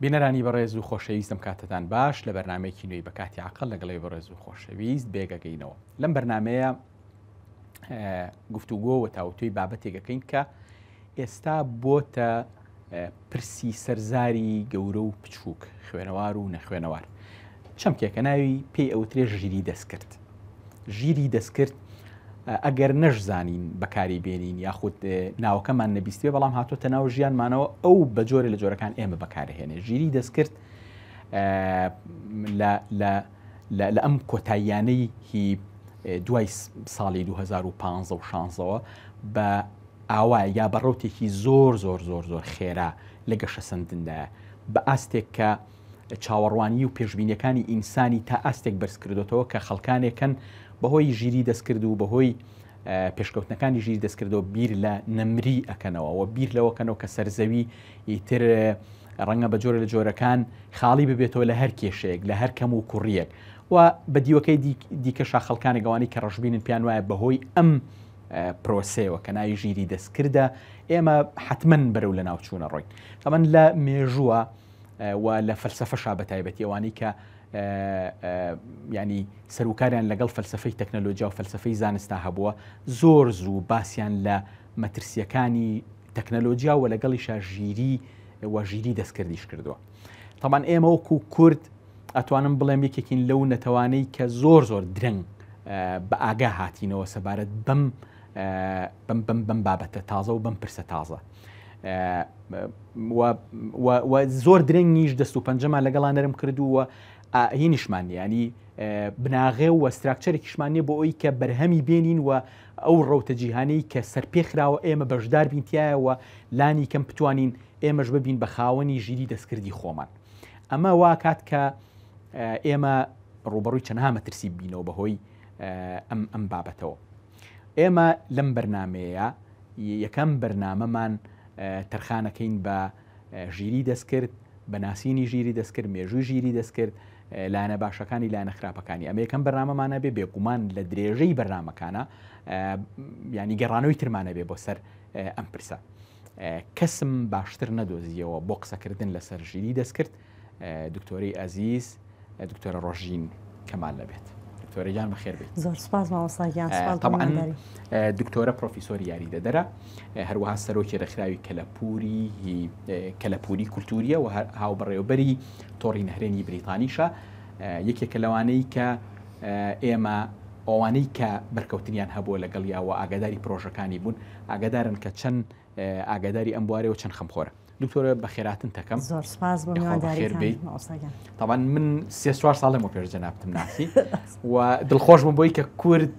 بینەرانی بەڕێز و خۆشەویستم کاتتان باش لە بەرنمەیەکی نوێی بە کاتی عقل لەگەڵی بەڕێز و خۆشەویست بێگەگەینەوە. لەم بەرنمەیە گفتوگۆ و تاوتوی بابەتێکەکەین کە ئێستا بۆتە پرسی سەرزاری گەورە و بچووک، خوێنەوار و نەخوێنەوار. چەمکێکە ناوی پێی ئەوترێ ژیری دەستکرد. ژیری دەستکرد ئەگەر نەشزانین بەکاری بێنین یاخود ناوەکەمان نەبیستێ بەڵام هاتۆتە ناو ژیانمانەوە ئەو بە جۆرە لە جۆرەکان ئێمە بەکارهێنێ. ژیری دەستکرد لە ئەم کۆتاییانەی هی دوای ساڵی 2015 و 16ەوە بە ئاوای یا بەڕوتێکی زۆر زۆر زۆر زۆر خێرا لە گەشە سندندایە بە ئاستێک کە چاوەڕوانی و پێشبینیەکانی ئینسانی تا ئاستێک بەرز کردوتەوە کە خەڵکانێکن بەهۆی ژیری دەستکرد و بەهۆی پێشکەوتنەکانی ژیری دەستکردەوە بیر لە نەمری ئەکەنەوە و بیر لەوەکەنەوە کە سەرزەوی ئیتر ڕەنگە بە جۆرە لە جۆرەکان خاڵی ببێتەوە لە هەر کێشەیەک لە هەر کەم و کوڕیەک و بە دیوەکەی دیکەشا خەڵکانی گەوانی کە ڕژبینن پیان وایە بەهۆی ئەم پرۆسەیەوە کە ناوی ژیری دەستکردە ئێمە حتمما بەرەو لە ناوچوونە ڕۆین. تەمەن لە مێژووە و لە فەلسەفەشا بە تایبەتی ئەوانی کە ینی سەرکاریان لەگەڵ فەلسفەی تەکنەلۆژیا و فەلسفەی زانستا هەبووە زۆر زوو باسییان لە مەترسیەکانی تەکنەلۆژیا و لەگەڵیشا ژیری و ژیری دەستکردیش کردووە. تەمان ئێمە وەکو کورد ئەتوانم بڵێم یەکێکین لەو نەتەوانەی کە زۆر زۆر درەنگ بە ئاگا هاتینەوە سەبارەت بەم بابەتە تازە و بەم پرسە تازە و زۆر درەنگیش دەست و پەنجەمان لەگەڵان نەرم کردووە هی نیشمان ینی بناغێ و ستراکچەرێکیشمانیە بۆ ئەوی کە بەرهەمی بێنین و ئەو ڕەوتە جیهانەی کە سەرپێخراوە ئێمە بەشدار بینتیایەوە لانی کەم بتوانین ئێمەش ببین بە خاوەنی ژیری دەستکردی خۆمان. ئەمە وا کات کە ئێمە ڕوبەڕووی چەندها مەترسی بینەوە بەهۆی ئەم بابەتەوە. ئێمە لەم بەرنمەیە یەکەم بەرنامەمان تەرخانەکەین بە ژیری دەستکرد، بە ناسینی ژیری دەستکرد، مێژووی ژیری دەستکرد، لایەنە باشەکانی لایەنە خراپەکانی. ئەمە یەکەم بەرنامەمانە بێ بێگومان لە درێژەی بەرنامەکانە ینی گەڕانەوەی ترمانە بێ بۆ سەر ئەم پرسە. کەسم باشتر نەدۆزیەوە بۆ قسەکردن لەسەر ژیری دەستکرد دکتۆری ئەزیز دکتۆرە ڕۆژین کەمال لەبێت. دکتۆرەجان بەخێر بێت. زۆر سپاس مامۆستاگیان. طبعاً دکتۆرە پرۆفیسۆری یاریدەدەرە، هەروەها سەرۆکی ڕێکخراوی کەلەپوری کولتوریە و هاوبەڕێوەبەری تۆڕی نەهرێنی بریتانیشە. یەکێکە لەوانەی کە ئێمە ئەوانەی کە بەرکەوتنیان هەبووە لەگەڵیاوە ئاگاداری پرۆژەکانی بوون ئاگادارن کە چەند ئاگاداری ئەم بوارەوە چەند خەمخۆرە. دکتۆرە بەخێراتن تەکەم. زۆر سپاس بۆ میوانداریتان. طبعاً من 3-4 ساڵ لەمە پێش جەنابتم ناسی و دڵخۆش بووم بۆی کە کورد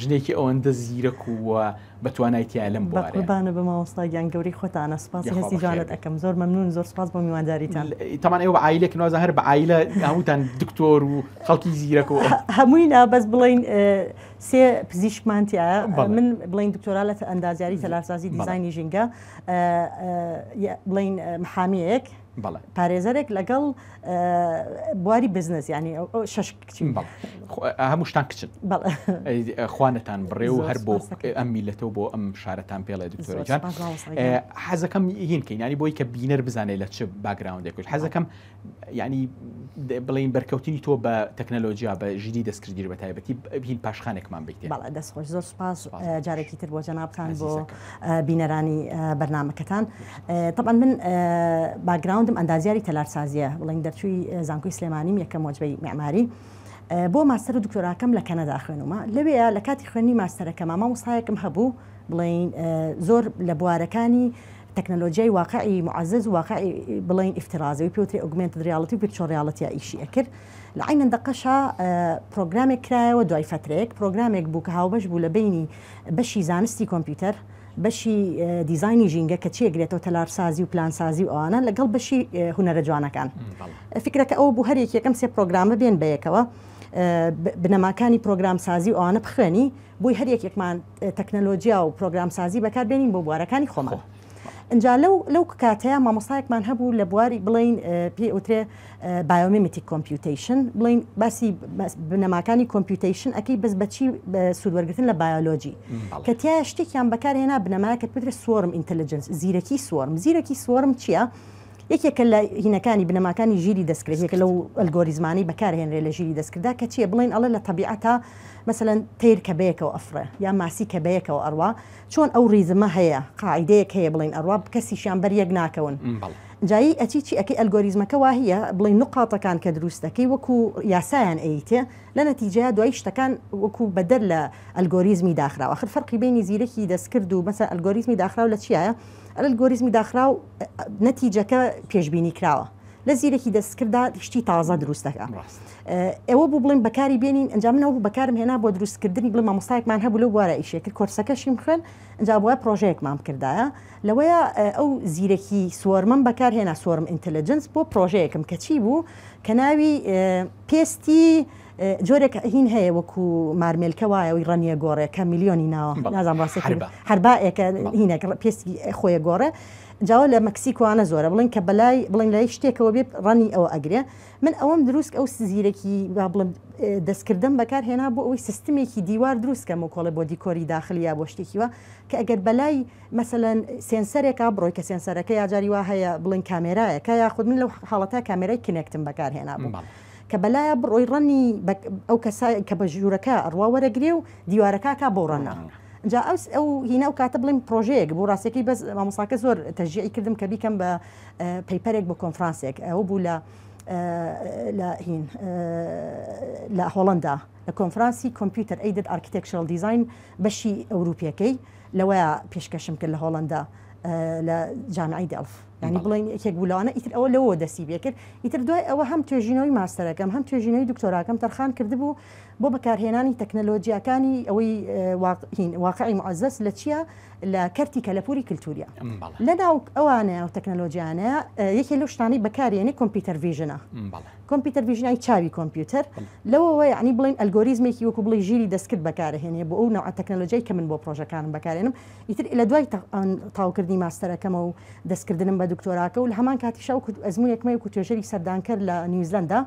ژنێکی ئەوەندە زیرەک و بەتوانایتیە لەم بوارەیە. قوربانە بە مامۆستاگیان گەوری خۆتانە. سپاسی هەستی جوانت ئەەکەم. زۆر مەمنون. زۆر سپاس بۆ میوانداریتان. تەمان ئێوە عایلێک نوازە هەر بە عایلە هەمووتان دکتۆر و خەڵکی زیرەک و هەمووینا بەس بڵین سێ پزیشکمانتیایە. من بڵین دکتۆرا لە ئەندازیاری تەلارسازی دیزاینی ژینگە، بڵین محامەیەک، پارێزەرێک لەگەڵ بواری بزنس ینی 6 کچین. هەموو شتان کچن. خوانتان بڕێ و هەر بۆ ئەم میلەتەوە بۆ ئەم شارەتان پێڵێ دکتۆرەجان. حەزەکەم هینکەین ینی بۆی کە بینەر بزانێت لە چ باگراوندێکش. حەزەکەم ینی بڵین بەرکەوتنی تۆ بە تەکنەلۆژیا بە ژیری دەستکردی بە تایبەتی هین پاشخانێکمان بیت. بەڵێ دەستخۆش. زۆر سپاس جارێکی تر بۆ جەنابتان بۆ بینەرانی بەرنامەکەتان. طبعاً من باگراوندم ئەندازیاری تەلارسازیە، بڵین دەرچووی زانکۆی سلێمانیم یەکەم مۆجبەی معماری. بۆ ماستەر و دکتۆراکەم لە کەنەدا خوێنومە. لەوەیە لە کاتی خوێنی ماستەرەکەمە مامۆستایەکم هەبوو بڵین زۆر لە بوارەکانی تەکنەلۆژیای واقعی معزز و واقعی بڵین ئیفترازەوی پێوتری ئۆگمنتد ریاڵیتی و ڤیرچوەڵ ریاڵیتی ئیشی ئەکرد. لە عینەندەقەشە پرۆگرامێک کرایەوە دوای فترەیەک. پرۆگرامێک بوو کە هاوبەش بوو لە بینی بەشی زانستی کۆمپیوتەر، بەشی دیزاینی ژینگە کە چێگرێتەوە تەلارسازی و پلانسازی و ئەوانە لەگەڵ بەشی هونەرە جوانەکان. فکرەکە ئەوە بوو هەر یەکێکم سێ پرۆگرامە بێن بەیەکەوە بنەماکانی پرۆگرام سازی و ئەوانە بخوێنی بۆی هەر یەکێکمان تەکنەلۆژیا و پرۆگرام سازی بەکاربێنین بۆ بوارەکانی خۆمان. اینجا لەو کاتەیە مامۆستایەکمان هەبوو لە بواری بڵین پێی ئوترێ بایۆمیمتیک کۆمپیوتیشن، بڵین باسی بنەماکانی کۆمپیوتیشن ئەەکەی بەس بەچی سوودوەرگرتن لە بایۆلۆجی کە تیا شتێکیان بەکارهێنا بنەمایە کە پێترێت سوۆرم ئینتەلیجنس، زیرەکی سوۆرم. زیرەکی سوۆرم چییە؟ یەکێکە لە هینەکانی بنەماکانی ژیری دەستکرێت یەکە لەو ئەلگۆریزمانی بەکارهێنرێ لە ژیری دەستکردا کە چیە بڵین ئەڵێ لە طبیعەتە مثلەن تیر کە بەیەکەوە ئەفرە یا ماسی کە بەیەکەوە ئەڕوا چۆن ئەو ریزمە هەیە قاعیدەیەک هەیە بڵین ئەڕوا کەسیشیان بەریەک ناکەون جایی ئەچی ئەکەی ئەلگۆریزمەکە وا هەیە بڵین نقاطەکان کە دروستەکەی وەکو یاسایان ئەیتێ لە نەتیجەیە دوای شتەکان وەکو بەدەر لە ئەلگۆریزمی داخراوە آخر فەرقی بینی زیرەکی دەستکرد و مەسەن ئەلگۆریزمی داخراو لە چیایە ئەلگۆریزمی داخراو نەتیجەکە پێشبینی کراوە لە زیرەکی دەستکردا شتی تازە دروستەکە ئێوە بوو بڵین بەکاری بێنین ئەنجام منەوە بەکارم هێنا بۆ دروستکردنی بڵێ مامۆستایەکمان هەبوو لەو بوارە ئیشێکرد کۆرسەکەشیم خوێن ئەنجا بووە پرۆژەیەکمان کردایە لەوەیە ئەو زیرەکی سوۆرمەم بەکارهێنا سوۆرم ئینتەلیجنس بۆ پرۆژەیەکم کە چی بوو کە ناوی پێستی جۆرێک هین هەیە وەکو مارمێلکە وایەوەی ڕەنیە گۆڕێ کە میلیۆنی ناوە نازان ڕاستی هەربائێکە هینێک پێستی خۆیە گۆڕێ جاوە لە مەکسیکوانە زۆرە بڵین کە بەلای بڵین لای شتێکەوە بێ ڕەنی ئەوە ئەگرێ من ئەوەم دروست ئەو زیرەکی بڵم دەستکردن بەکارهێنا بۆ ئەوەی سیستمێکی دیوار دروستکەم و کۆڵێ بۆ دیکۆری داخلی یا بۆ شتێکیوە کە ئەگەر بەلای مەسەلەن سێنسەرێکا بڕۆی کە سێنسەرەکە یاجاری وا هەیە بڵین کامێرایەکە یاخود من لەو حاڵەتە کامێرای کنێکتم بەکارهێنا بوو کە بەلایە بڕۆی ڕەنی ئەو کەسای کە بە ژوورەکە ئەڕوا وەرەگرێ و دیوارەکە بۆ ڕەنە جا ئەو هینە و کاتە بڵین پرۆژەیەک بۆ ڕاستێکی بەس مامۆستاکە زۆر تەژیعی کردم کە بیکەم بە پەیپەرێک بۆ کۆنفرانسێک ئەوە بوو لە هۆڵندا لە کۆنفرانسی کۆمپیوتەر ئەیدد ئارکیتێکچرال دیزاین بەشی ئەوروپیەکەی لەوەیە پێشکەشم کرد لە هۆڵندا لە جامعی دڵف ینی بڵین یەکێک بوولانە ئیتر ئەوە لەوە دەستی بێ کرد ئیتر دوای ئەوە هەم توێژینەوەی ماستەرەکەم هەم توێژینەوەی دکتۆراکەم تەرخان کردبوو بۆ بەکارهێنانی تەکنەلۆجیاکانی ئەوەی واقعی معزز لە چییە لە کەرتی کەلەپوری کللتوریە لەناو ئەوانەیە و تەکنەلۆجیانەیە یەکێ لەو شتانی بەکارێنی کۆمپیوتەر ڤیژنە کۆمپیوتەر ڤیژنای چاوی کۆمپیوتەر لەوەوە یعنی بڵین ئەلگۆریزمێکی وەکو بڵی ژیری دەستکرد بەکارهێنێ بۆ ئەو نوع تەکنەلۆژیای کە من بۆ پرۆژەکانم بەکارێنم ئیتر لە دوای تاوکردنی ماستەرەکەمە و دەستکردنم بە دکتۆراکە و لە هەمان کاتیشا ئەزمونێکمە وەکو توێژەری سەردانکەر لە نیوزلندا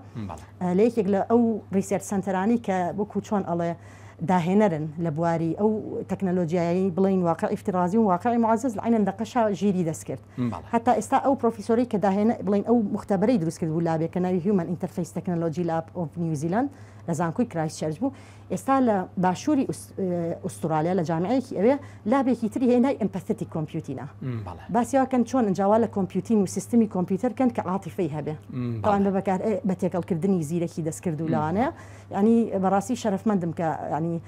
لە یەکێک لە ئەو ریسێرچ سنتەرانی کە وەکو چۆن ئەڵێ داهێنەرن لە بواری ئەو تەکنەلۆجیایی بڵین واقع ئیفترازی و واقعی معزز لە عینەن دەقەشا ژیری دەستکرد هەتا ئێستا ئەو پرۆفیسۆری کە داهێنە بڵین ئەو مختبەرەی دروست کرد بوو لابێکە ناوی هیومن ئینتەرفیس تەکنەلۆجی لاب ئۆف نیوزیلاند لە زانکۆی کرایستچەرچ بوو ئێستا لە باشووری ئوسترالیا لە جامعەیەکی ئەوێ لابێکی تری هێنای ئەمپەثەتیک کۆمپیوتینە باسیواکەن چۆن ئەنجاوا لە کۆمپیوتین و سیستمی کۆمپیوتەرکەن کە عاتیفەی هەبێ تاوان بەکار بە تێکەڵکردنی زیرەکی دەستکرد و لەوانەیە ینی بەڕاستی شەرفمەندم کە ینی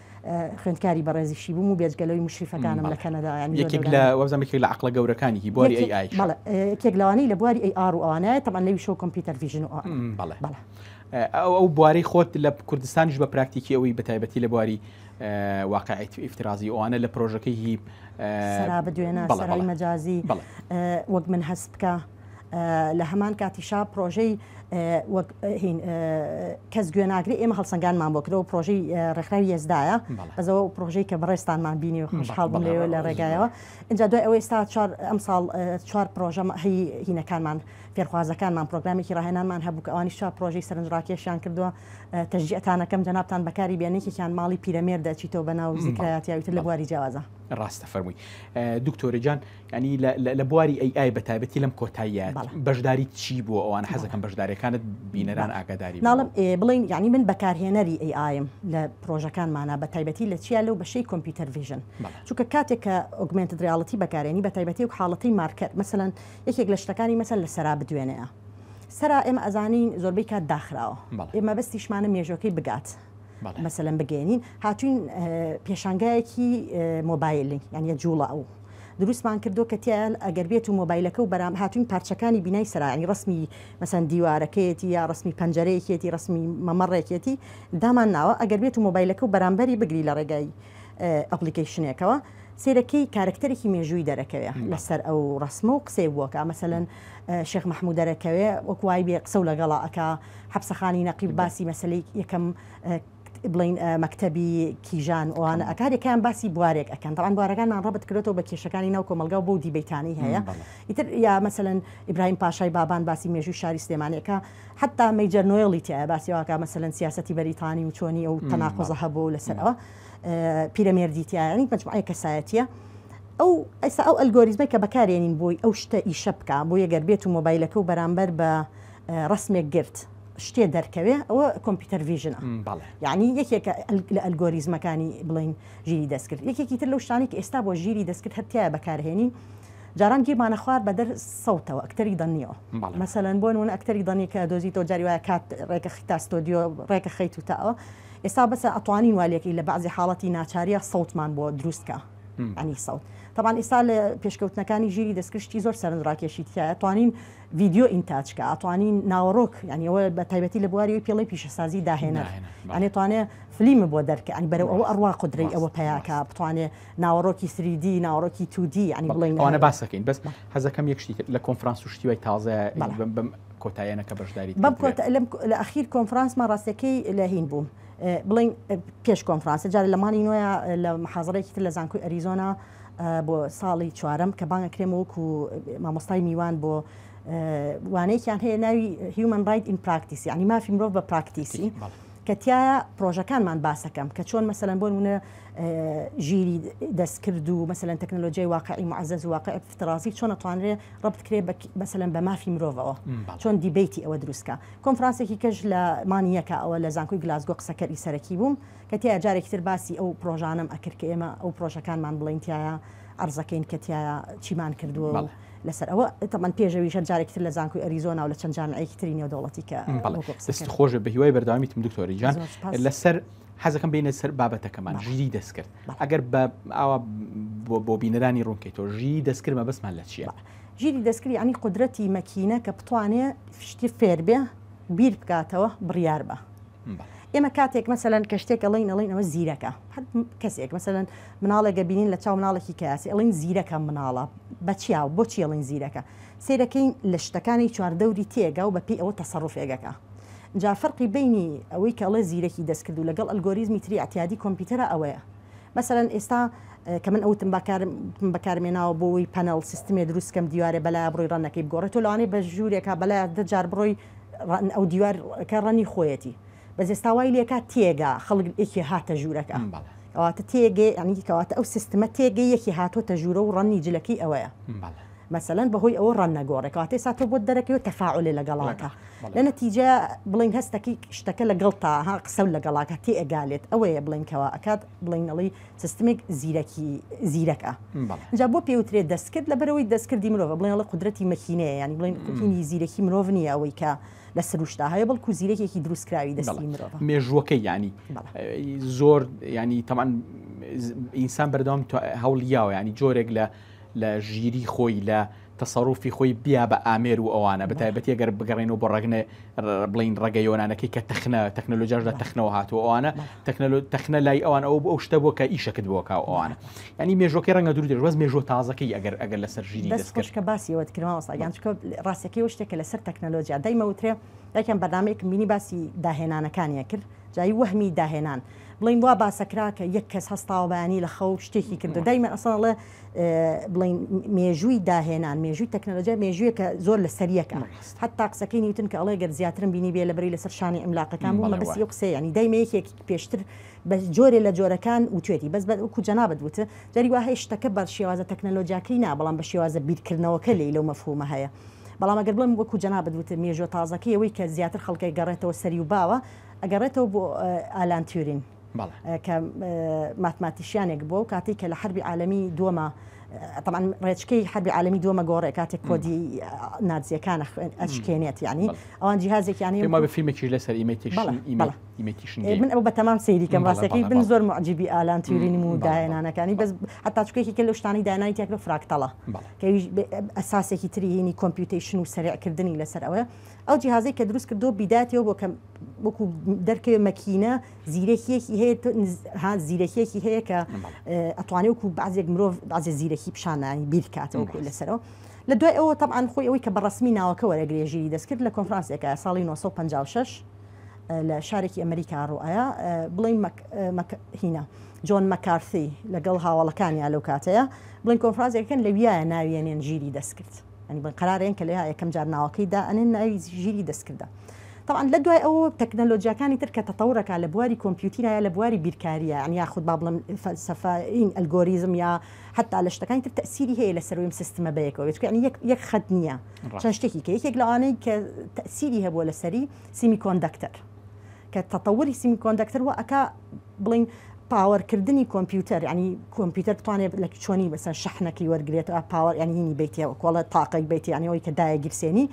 خوێندکاری بەڕێزیشی بووم و بێجگەلەوەی مشریفەکانم لە کەنەدا یەکێک لە وەزەمێک لە عقلە گەورەکانی بواری AI یەکێک لەوانەی لە بواری AR و ئەوانەیە تەمان لەوی شۆ کۆمپیوتەر ڤیژن و ئەو بواری خۆت لە کوردستانیش بە پراکتیکی ئەوەی بەتایبەتی لە بواری واقعیت ئیفترازی ئەوانە لە پرۆژەکەی سەرا بدوێنە سەرای مەجازی وەک من هەست بکە لە هەمان کاتیشا پرۆژەی کەس گوێناگری ئێمە هەڵسەنگانمان بۆ کردەوە پرۆژەی ڕێکخراوی هێزدایە بەزەوە پرۆژەی کە بەڕێستانمان بینی و خۆشحاڵ بووم لێوە لە ڕێگایەوە اینجا دوای ئەوەی ئێستا ئەم ساڵ 4 پرۆژە هینەکانمان فێرخوازەکانمان پرۆگرامێکی ڕاهێنانمان هەبوو کە ئەوانیش پرۆژەی سەرنجڕاکێشیان کردووە تەشجیعتانەکەم جەنابتان بەکاری بێنێکێکیان ماڵی پیرەمێردە چیتەوە بەناو زیکرایەتیاویتر لە بواری جیاوازە ڕاستە فەرمووی دکتۆری جان ینی لە بواری AI بەتایبەتی لەم کۆتاییات بەشداری چی بووە ئەوان حەزەکەم بەشداریەکانت بینەران ئاگاداری ناڵم بڵین یعنی من بەکارهێنەری AIم لە پرۆژەکانمانە بەتایبەتی لە چیا لەو بەشەی کۆمپیوتەر ڤیژن چونکە کاتێک کە ئۆگمنتد ریاڵیتی بەکارێنی بەتایبەتی و حاڵەتی مارکەر مەسەلەن یەکێک لە شتەکانی مەسەل لە سەرا بدوێنەیە سەرا ئێمە ئەزانین زۆربەی کات داخراوە ئێمە بەستیشمانە مێژۆکەی بگات مەسەلەن بگەێنین هاتوین پێشانگایەکی مۆبایلی یعنی جوڵە ئەو دروستمان کردو کە تیان ئەگەر بێت و مۆبایلەکە و بەرام هاتوین پارچەکانی بینای سەرانی ڕسمی مەسەن دیوارەکەیەتی یا ڕسمی پەنجەرەیەکێتی ڕسمی مەمەڕێکێتی دامان ناوە ئەگەر بێت و مۆبایلەکە و بەرامبەری بگری لە ڕێگای ئەپلیکیشنێکەوە سیرەکەی کارکتەرێکی مێژووی دەرەکەوێ لەسەر ئەو ڕسمە و قسەی بووەکە مەسەلەن شێخ مەحموود دەرەکەوێ وەکوای بێ قسە و لەگەڵا ئەکا حەبسەخانی نەقیب باسی مەسلەی یەکەم بڵین مەکتەبی کیژان ئەوانە ئەکارێکیان باسی بوارێک ئەکەن تەوان بوارەکانمان ڕەبت کردێتەوە بە کێشەکانی ناو کۆمەلگا و بۆ دیبەیتانی هەیە ئیتر یا مەسەلەن ئیبراهیم پاشای بابان باسی مێژووی شاری سلێمانیەکە حتا میجر نۆیڵی تایە باسی واکە مەسەلەن سیاسەتی بەریتانی و چۆنی ئەو تەناقۆزە هەبوو لەسەرەوە پیرەمێردیتیانی مجموعەیە کەسایەتیە ئەو ئەسا ئەو ئەلگۆریزمەی کە بەکارێنین بۆی ئەو شتە ئیشە بکە بۆ یەگەر بێت و مۆبایلەکە و بەرامبەر بە ڕسمێک گرت شتێ دەرکەوێ ئەوە کۆمپیوتەر ڤیژنە یعنی یەکێکە لە ئەلگۆریزمەکانی بڵین ژیری دەستکرد یەکێکی تر لەو شتانی کە ئێستا بۆ ژیری دەستکرد هەتیایە بەکارهێنین جاران گیرمانە خوار بە دەر سەوتەوە ئەکتەری دەنیەوە مەسەلەن بۆ نمونە ئەکتەری دەنی کە دۆزیتەوە جاری وایە کات ڕێکە خیتا ستۆدیۆ ڕێکە خەیت و تاوە ئێستا بەسە ئەتوانین والیەکەی لە بەعزی حاڵەتی ناچاریە سەوتمان بۆ دروستکە ئەنی سەوت طبعا ئێستا لە پێشکەوتنەکانی ژیری دەستکردی زۆر سەرنجڕاکێشیتیایە توانین ڤیددیۆ ئینتاجکە ئەتوانین ناوەڕۆک ینیەوە بە تایبەتی لە بواری پێڵی پیشەسازی داهێنەر ئەنێ توانێت فلیمە بۆ دەرکە ئەنی بەرەو ئەوە ئەڕوا قدرەی ئەوە پیاکە بتوانێت ناوەڕۆکی 3D ناوەڕۆکی 2D ینی بڵین ئەوانە باسەکەین بەس حەزەکەم یەک شتی لە کۆنفرانس و شتیوای تازە بەم کۆتاییانەکە بەشداری لە ئەخیر کۆنفرانسمان ڕاستەکەی لە هین بووم بڵین پێش کۆنفرانسە جارە لەمانی نوۆیە لە محازڕێکی تر لە زانکۆی ئەریزۆنا بۆ ساڵی چوارەم کە بانگە کرێمەوەکو مامۆستای میوان بۆ وانەیەکیان هەیە ناوی هیومن ڕایت ئین پراکتیس ینی مافی مرۆڤ بە پراکتیسی کە تایە پرۆژەکانمان باسەکەم کە چۆن مەسەلەن بۆ نمونە ژیری دەستکرد و مەسەلەن تەکنۆلۆژیای واقعی معزز و واقع افتراضی چۆن ئەتوانرێت ڕبط کرێ مەسەلەن بە مافی مرۆڤەوە چۆن دیبیتی ئەوە دروستکە کۆنفرانسێکی کەش لە مانیەکە ئەوە لە زانکۆی گلاسگۆ قسەکەری سەرەکی بووم کە تایە جارێکی تر باسی ئەو پرۆژانم ئەکرد کە ئێمە ئەو پرۆژەکانمان بڵین تایە ئەرزەکەین کە تایە چیمان کردووە لەسەر ئەوە تەمان پێشەویشە جارێکتر لە زانکۆی ئەریزۆنا و لە چەند جامعەیەکی تری نێودەوڵەتی کە دەست خۆشە بە هیوای بەردەوامیتم دکتۆری جان لەسەر حەزەکەم بینە سەر بابەتەکەمان ژیری دەستکرد ئەگەر بە ئاوا بۆ بینەرانی ڕوونکەیتەوە ژیری دەستکردمە بەسمان لە چییە ژیری دەستکردی ینی قدرەتی مەکینە کە بتوانێت شتی فێر بێ بیر بکاتەوە بڕیار بە ئێمە کاتێک مەسەلەن کە شتێک ئەڵین ئەڵین ئەوە زیرەکە کەسێک مەسەلەن مناڵێگە بینین لە چاو مناڵێکی کەیاسی ئەڵین زیرەکە مناڵە بە چیاو بۆچی ئەڵین زیرەکە سیرەکەین لە شتەکانی چواردەوری تێگا و بەپی ئەوە تەسەڕوفێگەکە جا فەرقی بینی ئەوەی کە ئەڵێ زیرەکی دەستکرد و لەگەڵ ئەلگۆریزمی تری ئەتیادی کۆمپیوتەرە ئەوەیە مەسەلەن ئێستا کە من ئەوتم بەکارمێناوە بۆی پەنەڵ سیستمێ دروستکەم دیوارێ بەلای بڕۆی ڕەنەکەی بگۆڕێتەوە لەوانەیە بە ژوورێکە بەلای دەجار بڕۆی ئەو دیوارکە ڕەنی خۆیەتی بەس ئێستاوای لێکات تێگا خەڵک یەکی هاتە ژوورەکە ئەواتە تێگەی ئەنی کەواتە ئەو سیستمە تێگەی یەکی هاتۆتە ژوورە و ڕەنی جلەکەی ئەوەیە مەسەلەن بەهۆی ئەوە ڕەن نەگۆڕێکەواتێ ساتۆ بۆ دەرەکەوە تەفاعلێ لەگەڵاکە لە نەتیجە بڵین هەستەکەی شتەکە لەگەڵ تاها قسە و لەگەڵاکە تێ ئەگالێت ئەوەیە بڵینکەوە ئەکات بڵینەڵی سیستمێک زیرەکە جا بۆ پێوترێت دەستکرد لە بەرەوەی دەستکردی مرۆڤ بڵێنڵە قدرەتی مەکینەیە ینی بڵین کوتینی زیرەکی مرۆڤ نییە ئەوەی کە لە سروشتا هەیە بەڵکو زیرەکێکی دروستکراوی دەستی مرۆڤ مێژووەکەی ینی زۆر ینی تەمان ئینسان بەردەوام هەوڵیاوە ینی جۆرێک لە ژیری خۆی لە تەسەڕوفی خۆی بیا بە ئامێر و ئەوانە بەتایبەتی ئەگەر بگەڕێنەوە بۆ ڕێگنێ بڵین ڕێگە یۆنانەکەی کە تەکنەلۆژیاش لە تەخنەوە هاتووە ئەوانە تەخنە لای ئەوان ئەو شتە بۆ کە ئیشەکرد بۆکە ئەوانە ینی مێژۆکەی ڕەنگە دوور دێت بەس مێژۆ تازەکەی ئەگەر لەسەر ژیری دەستکرد کە باسیەوە کردەوە ساگیان چکە ڕاستەکەی شتێکە لەسەر تەکنەلۆژیا دایمەوترێ یەکەم بەنامەیەک مینی باسی داهێنانەکانیە کرد جایی وەهمی داهێنان بڵین وا باسەکرا کە یەک کەس هەستاوە بەیانی لە خەو شتێکی کردو دایمە ئەسڵە بڵین مێژووی داهێنان مێژووی تەکنەلۆژیا مێژوویە کە زۆر لە سەریەکە حتا قسەکەی نیوتن کە ئەڵێ گەر زیاترم بینی بێ لەبەری لەسەر شانی ئەملاقەکان بوو مەبەستی ئەو قسەیە ینی دایمە یەکێکی پێشتر بە جۆرێ لە جۆرەکان وتوێتی بەس وەکو جەنابەت وتە جاری وا هەیە شتەکە بەر شێوازە تەکنەلۆژیاکەی نا بەڵام بە شێوازە بیرکردنەوەکە لێی لەو مەفهومە هەیە بەڵام ئەگەر بڵێم وەکو جەنابەت وتە مێژۆ تازەکەی ئەوەی کە زیاتر خەڵکەی گەڕێتەوە سەری و باوە ئەگەڕێتەوە بۆ ئالان تیورین کە ماتماتیشیانێک بۆ کاتی کە لە حربی عالەمی دووەمە طبعا ڕێچکەی حربی عالەمی دووەمە گۆڕێ کاتێک کۆدی نازیەکان ئەشکێنێت ینی ئەوان جیهازێکیانی ما بە فیلمێکی لەسەر من ئەو بە تەمام سەیریکەم ڕاستەکەی بن زۆر معجیبی ئالان تیورینی و داهێنانەکانی بەس حتا چکێکی کە لە شتانی داهێنانی تێک لە فراکتەڵە کە ئەساسێکی تری هینی کۆمپیوتیشن و سەریعکردنی لەسەر ئەوە ئەو جیهازەی کە دروست کردو بیداتەوە بۆ کە وەکو دەرکەوێ مەکینە زیرەکیەکی هەیە زیرەکیەکی هەیە کە ئەتوانێت وەکو بعضێک مرۆڤ بعضێ زیرەکی پیشانانی بیرکاتەوە لەسەرەوە لە دوای ئەوە طبعاً خۆی ئەوەی کە بەڕسمی ناوەکە وەرەگرێژی دەستکرد لە کۆنفرانسێکە ساڵی 1956 لە شارێکی ئەمریکا ڕوئایە بڵین هینە جۆن مەکارثی لەگەڵ هاوڵەکانیان لەو کاتەیە بڵین کۆنفرانسێکەکەن لەویایە ناویێنێن ژیری دەستکرد ینی بڵین قەرارێن کە لە یەکەم جار ناوەکەیدا ئەنێن ناوی ژیری دەستکردە طبعا لە دوای ئەوە تەکنەلۆژیاکانی تر کە تەتەورەکە لە بواری کۆمپیوتیرە لە بواری بیرکاریە یعنی یاخود با بڵم فەلسەفە ئین ئەلگۆریزم یا حتا لە شتەکانی تر تەسیری هەیە لە سەرویم سیستمە بەیەکەوە یعنی یەک خەت نییە چەند شتێکی کە یەکێک لەوانەی کە تەسیری هەبووە لەسەری سیمیکۆندەکتەر کە تەتەوری سیمیکۆندەکتەر وە ئەکا بڵین پاوەرکردنی کۆمپیوتەر ینی کۆمپیوتەر بتوانێت لە چۆنی بەسەر شەحنەکەی وەرگێتەوە پاوەڕ ینی بیتەوە کۆڵە تاقی بیتی ینیەوەی کە دایەگیرسێنی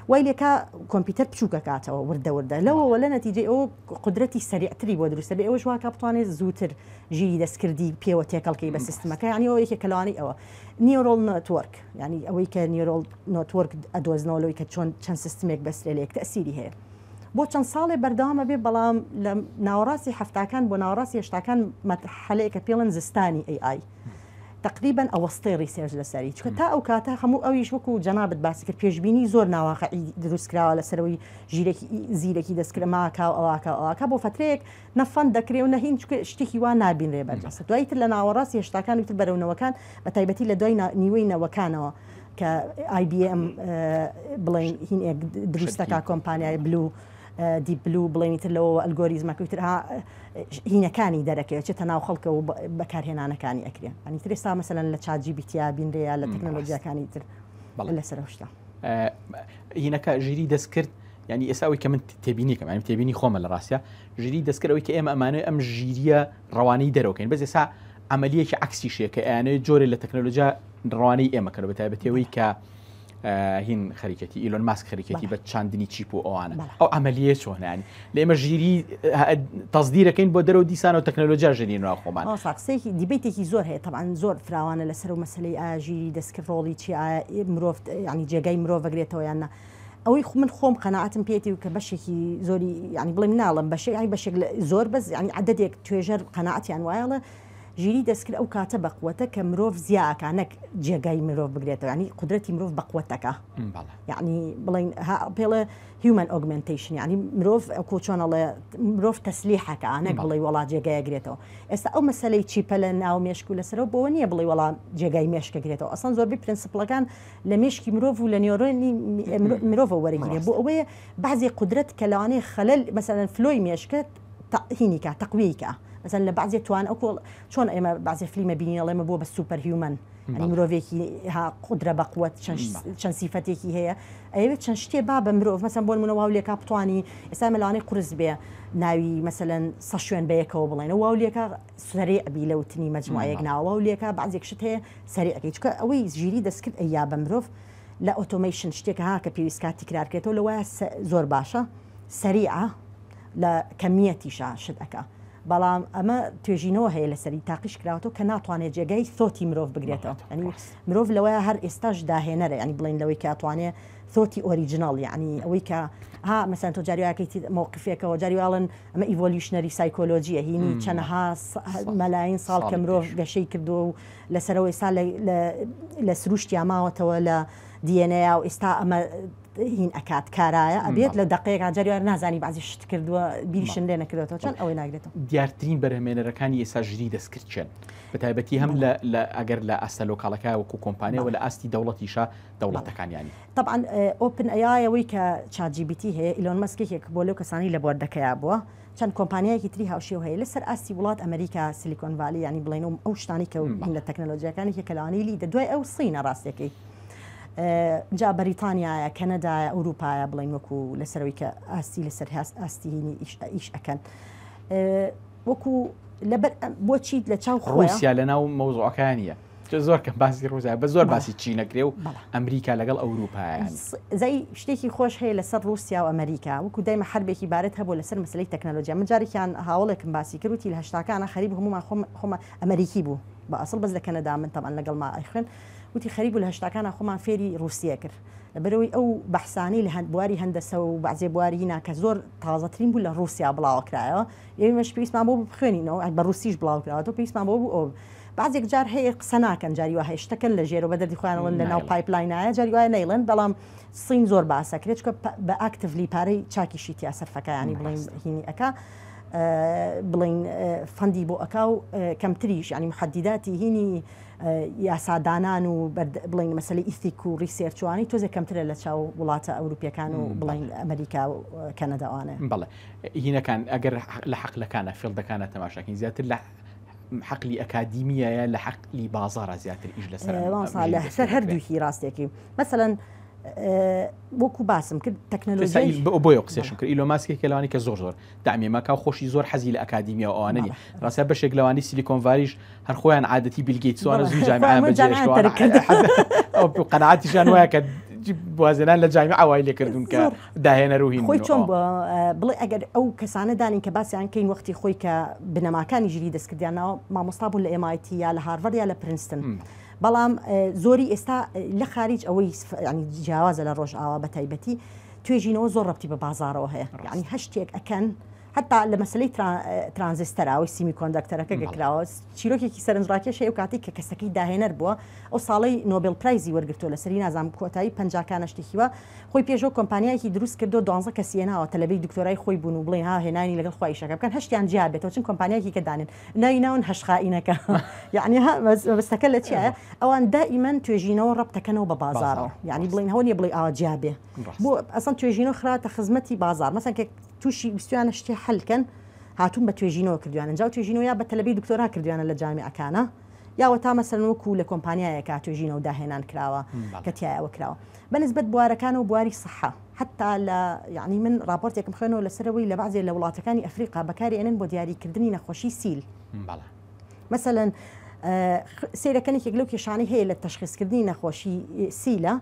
وای لێکا کۆمپیوتەر بچووکە کاتەوە وردە لەوە لە نەتیجێ ئەو قدرەتی سەریعتری بۆ دروستە بێ ئەوە ژواکە بتوانێت زووتر ژیری دەستکردی پێوە تێکەڵکەی بە سیستمەکە ینی ئەوە یەکێک کەلوانی ئەوە نیۆرۆل نەتوەرک ینی ئەوەی کە نیۆرۆل نەتوەرک ئەدۆزنەوەی کە چۆن چەند سیستمێک بەسرێ لێک تەسیری هەیە بۆ چەند ساڵێ بەردەوامە بێ بەڵام لە ناوەڕاستی هەفتاکان بۆ ناوەڕاستی هێشتاکان مەرحەلەیەکە پێڵن زستانی AI تقریبا ئەوەستەی ڕیسێرچ لەسەری چکە تا ئەو کاتە هەموو ئەویش وەکو جەنابەت باسی کرد پێشبینی زۆر ناواقعی دروستکراوە لەسەرەوەی زیرێکی دەستکرا ماکە ئەوواکە بۆ فترەیەک نەفەن دەکرێ و نەهین چکە شتێکی وان نابینرێ بەرجەستە دواییتر لە ناوەڕاستی هێشتاکان وتر بەرەونەوەکان بە تایبەتی لە دوای نیوەی نەوەکانەوە کە IBM بڵێن هین دروستەکە کۆمپانیای بلو دیپ بلو بڵێنیتر لەوە ئەلگۆریزمەکەوتر هینەکانی دەرەکەوێت چێتە ناو خەڵکە و بەکارهێنانەکانی ئەکرێن ئەنی تر ئێستا مەسەلەن لە چاجیبیتیا بینرەیە لە تەکنۆلۆژیاکانی تر لەسەر شتە هینەکە ژیری دەستکرد ینی ئێساوی کە من تێبینیکەم ئەم تێبینی خۆمە لە ڕاستە ژیری دەستکردەوەی کە ئێمە ئەمانە ئەم ژیریە ڕەوانەی دەرەوەکەین بەس ئێستا عملیەکی عکسی شێکە ئەیانەیە جۆرێ لە تەکنۆلۆژیا ڕەوانەی ئێمەکەەوە بەتایبەتەوەی کە هین خەریکەتی ئیلۆن ماسک خەریکەتی بە چاندنی چیپ و ئەوانە ئەو عملیە چۆنیانی لە ئێمە ژیری تەزدیرەکەین بۆ دەرەوە دیسان و تەکنۆلۆژیا ژێنینەوە خۆمان ساقسەیەکی دیبێتێکی زۆر هەیە تەبعاً زۆر فراوانە لەسەر و مەسلەی ئاژیری دەستکرد ڕۆڵی چی مرۆڤ ینی جێگای مرۆڤ بەگرێتەوە یاننا ئەوەی من خۆم قەناعەتم پێێتی و کە بەشێکی زۆری ینی بڵێم ناڵم بەشێک زۆر بەس ینی عەدەدێک توێژەر قەناعەتیان وایەڵە ژیری دەستکرد ئەو کاتە بەقوەتە کە مرۆڤ زیاکە نەک جێگای مرۆڤ بگرێتەوە ینی قدرەتی مرۆڤ بەقوەتەکە یعنی بڵین پێڵە هیومن ئۆگمنتیشن ینی مرۆڤ ئەو چۆنەڵێ مرۆڤ تەسلیحەکە نەک بڵێ وڵا جێگایەگرێتەوە ئێستا ئەو مەسلەی چیپە لە ناو مێشک و لەسەرەوە بۆ نییە بڵێ وڵا جێگای مێشکەگرێتەوە ئەسان زۆربەی پرینسپلەکان لە مێشکی مرۆڤ و لە نیۆرۆنی مرۆڤ وەرەگیرێ بۆ ئەوەیە بعضی قدرەت کە لەوانەیە خەلەل مەسەلەن فلۆی مێشکە هینیکە تەقویکە مثلا لە بعضی توان ئەو چۆن ئێمە بعضی فلیمە بینی ئەڵێمە بۆ بە سوپەر هیومن ئەنی مرۆڤێکی قدرە بەقوت چەند سیفەتێکی هەیە ئەوێت چەند شتێ با بە مرۆڤ مەسەن بۆ منەوە واولێکا بتوانی ئێستا مەلانەی قورس بێ ناوی مەسەلەن سە شوێن بەیەکەوە بڵێن واولێکە سەریع بی لەوتنی مەجموعەیەک ناوە واولێکە بعضێک شت هەیە سەریعەکەی چکە ئەوەی ژیری دەستکرد ئەیا بە مرۆڤ لە ئۆتۆمەیشن شتێک ها کە پێویستکات تکرارکرێتەوە لەوەیە زۆر باشە سەریعە لە کەمیەتیشە شتەکە بەڵام ئەمە توێژینەوە هەیە لەسەری تاقیش کراوەوە کە ناتوانێت جێگەی ثۆتی مرۆڤ بگرێتەوە ینی مرۆڤ لەوەیە هەر ئێستاش داهێنەرە ینی بڵین لەوەی کە ئەتوانێت ثۆتی ئۆریجینال یعنی ئەوەی کە ها مەسەن تۆ جاریواکەیتی مووقفێکەوە جاریواڵن ئەمە ئیڤۆلیوشنەری سایکۆلۆژیە هینی چەندەها مەلاین ساڵ کە مرۆڤ گەشەی کردو و لەسەرەوەی ئێستا لە سروشتی ماوەتەوە لە دیێنەیە و ئێستا ئەمە هین ئەکات کارایە ئەبێت لە دقەیەکان جاریوار نازانی بازی شت کردووە بیریشن لێ نەکردێتەوە چەند ئەوەی ناگرێتەوە دیارترین بەرهەمێنەرەکانی ئێستا ژیری دەستکردچێن بە تایبەتی هەم ئەگەر لە ئەستە لۆکاڵەکە وەکو کۆمپانیەوە لە ئاستی دەوڵەتیشە دەوڵەتەکانیانی طبعاً ئۆپن ئەیەوەی کە چاجیبیتی هەیە ئیلۆن مەسکێک بۆ لەو کەسانی لە بۆردەکەیا بووە چەند کۆمپانیایەکی تری هاوشێو هەیە لەسەر ئاستی وڵات ئەمریکا سیلیکۆن ڤالی ینی بڵێن ئەو شتانی کە لە تەکنۆلۆژیەکانی کەلانی لی دەدوای ئەو سینە ڕاستەکەی جا بەریتانیایە کەنەدایە ئەوروپایە بڵین وەکو لەسەرەوەی کە ئاستی لەسەر ئاستی هینی ئیش ئەەکەن وەکو بۆچیت لە چاو ڕوسیا لە ناو مەوزوعەکانیە زۆر کەم باسی ڕوسیا بە زۆر باسی چی نەکرێ و ئەمریکا لەگەڵ ئەوروپایان زەی شتێکی خۆش هەیە لەسەر رووسیا و ئەمریکا وەکو دایمە حربێکی بارەت هەبوو لەسەر مەسلەی تەکنۆلۆژیا من جارێکیان هاوڵێکم باسی کردوتی لە هەشتاکانە خەریب هەمومان خۆمە ئەمریکی بوو بە ئەسڵ بەس لە کەنەدا من تەمان لەگەڵ ما ئەیخن وتی خەریب و لە هەشتاکانە خۆمان فێری رووسیا کرد لەبەرەوەی ئەو بەحسانی لە بواری هەندەسە و بەعزێ بواری ناکە زۆر تازەترین بوو لە رووسیا بڵاوکرایەوە ئێمەش پێویستمان بۆ بخوێنینەوە بە رووسیش بڵاوکراوەوە پێویستمان بۆ بوو ئەو بعضێک جار هەیە قسە ناکەن جاریوە هێشتەکەن لە ژێرە بە دەردی خوێنەوە لە ناو پایپلاینایە جاریوایە نەیڵێن بەڵام سین زۆر باسەکرێت چکە بە ئاکتڤلی پارەی چاکیشی تیا سەرفەکەیانی بڵین هینی ئەکا بڵین فەندی بۆ ئەکاو کەمتریش ینی محدداتی هینی یاسادانان و بڵین مەسلەی ئیثیک و ریسێرچوانی تۆزێک کەمترە لە چاو وڵاتە ئەوروپیەکان و بڵین ئەمریکا و کەنەداوانە. بەڵێ هینەکان ئەگەر لە حەقلەکانە فێڵدەکانە تەماشاکەین زیاتر لە حەقلی ئەکادیمیایە لە حەقلی بازارە زیاتر ئیش لەسەر هەردووکی ڕاستێکی مەسەڵەن وەکو باسم کرد تەکنەلۆژی بۆیە قسێشم کرد ئیلۆن ماسکێک لەوانی کە زۆر دامێمەکە و خۆشی زۆر حەزی لە ئەکادیمیا ئەوانە نیە ڕاستە بەشێک لەوانی سیلیکۆن ڤالیش هەر خۆیان عادەتی بیل گەیتسوانە زوو جامیعیان بەجێهێشتووە قەنەعاتیشان وایە کە بوازێنان لە جامیع ئەوای لێکردوون کە داهێنەر و هین خۆی چۆن بڵێ ئەگەر ئەو کەسانە دانین کە باسییان کەین وەختی خۆی کە بنەماکانی ژیری دەستکردیانەوە مامۆستا بوون لە MIT یا لە هارڤەرد یا لە پرنستن بەڵام زۆری ئێستا لە خارج ئەوەی ینی جیاوازە لە ڕۆژئاوا بە تایبەتی توێژینەوە زۆر ڕەبتی بە بازارەوە هەیە ینی هەشتێک ئەکەن حتا لە مەسلەی ترانزستەراوی سیمی کۆندەکتەرەکە گەکراوە چیرۆکێکی سەرنجڕاکێش هەیە و کاتێک کە کەسەکەی داهێنەر بووە ئەو ساڵی نۆبل پرایزی وەرگرتووە لە سەری نازام کۆتایی پەنجاکانە شتێکیوە خۆی پێشەوە کۆمپانیایەکی دروست کردو 12 کەسیێناوە تەلەبەی دکتۆرای خۆی بوون و بڵێن ها هێنانی لەگەڵ خۆیشەکە بکەن هەشتیان جیا بێتەوە چون کۆمپانیایەکی کە دانن ناوین هەشخائینەکە یعنی بەستەکە لە چیە ئەوان دائیمەن توێژینەوە ڕەبتەکەنەوە بە بازارەوە یعنی بڵین هەوە نیە بڵێ ئاوا جیا بێ بۆ ئەسڵ توێژینەوە خراتە خزمەتی بازار مەسەن کە تووشی ویستویانە شتێ حەلکەن هاتوون بە توێژینەوە کردویانە جاو توێژینەوە یا بە تەلەبەی دکتۆرا کردویانە لە جامیعەکانە یاوە تا مەسەن وەکو لە کۆمپانیایەکە توێژینەوە داهێنان کراوە کە تایەوە کراوە بەنسبەت بوارەکان و بواری سەحە حتا لە یعنی من راپۆرتێکم خوێنەوە لەسەرەوەی لە بەعضێ لە وڵاتەکانی ئەفریقا بەکارێنن بۆ دیاریکردنی نەخۆشی سیل مەسەلەن سیرەکەنێکێک لەو کێشانەی هەیە لە تەشخیصکردنی نەخۆشی سیلە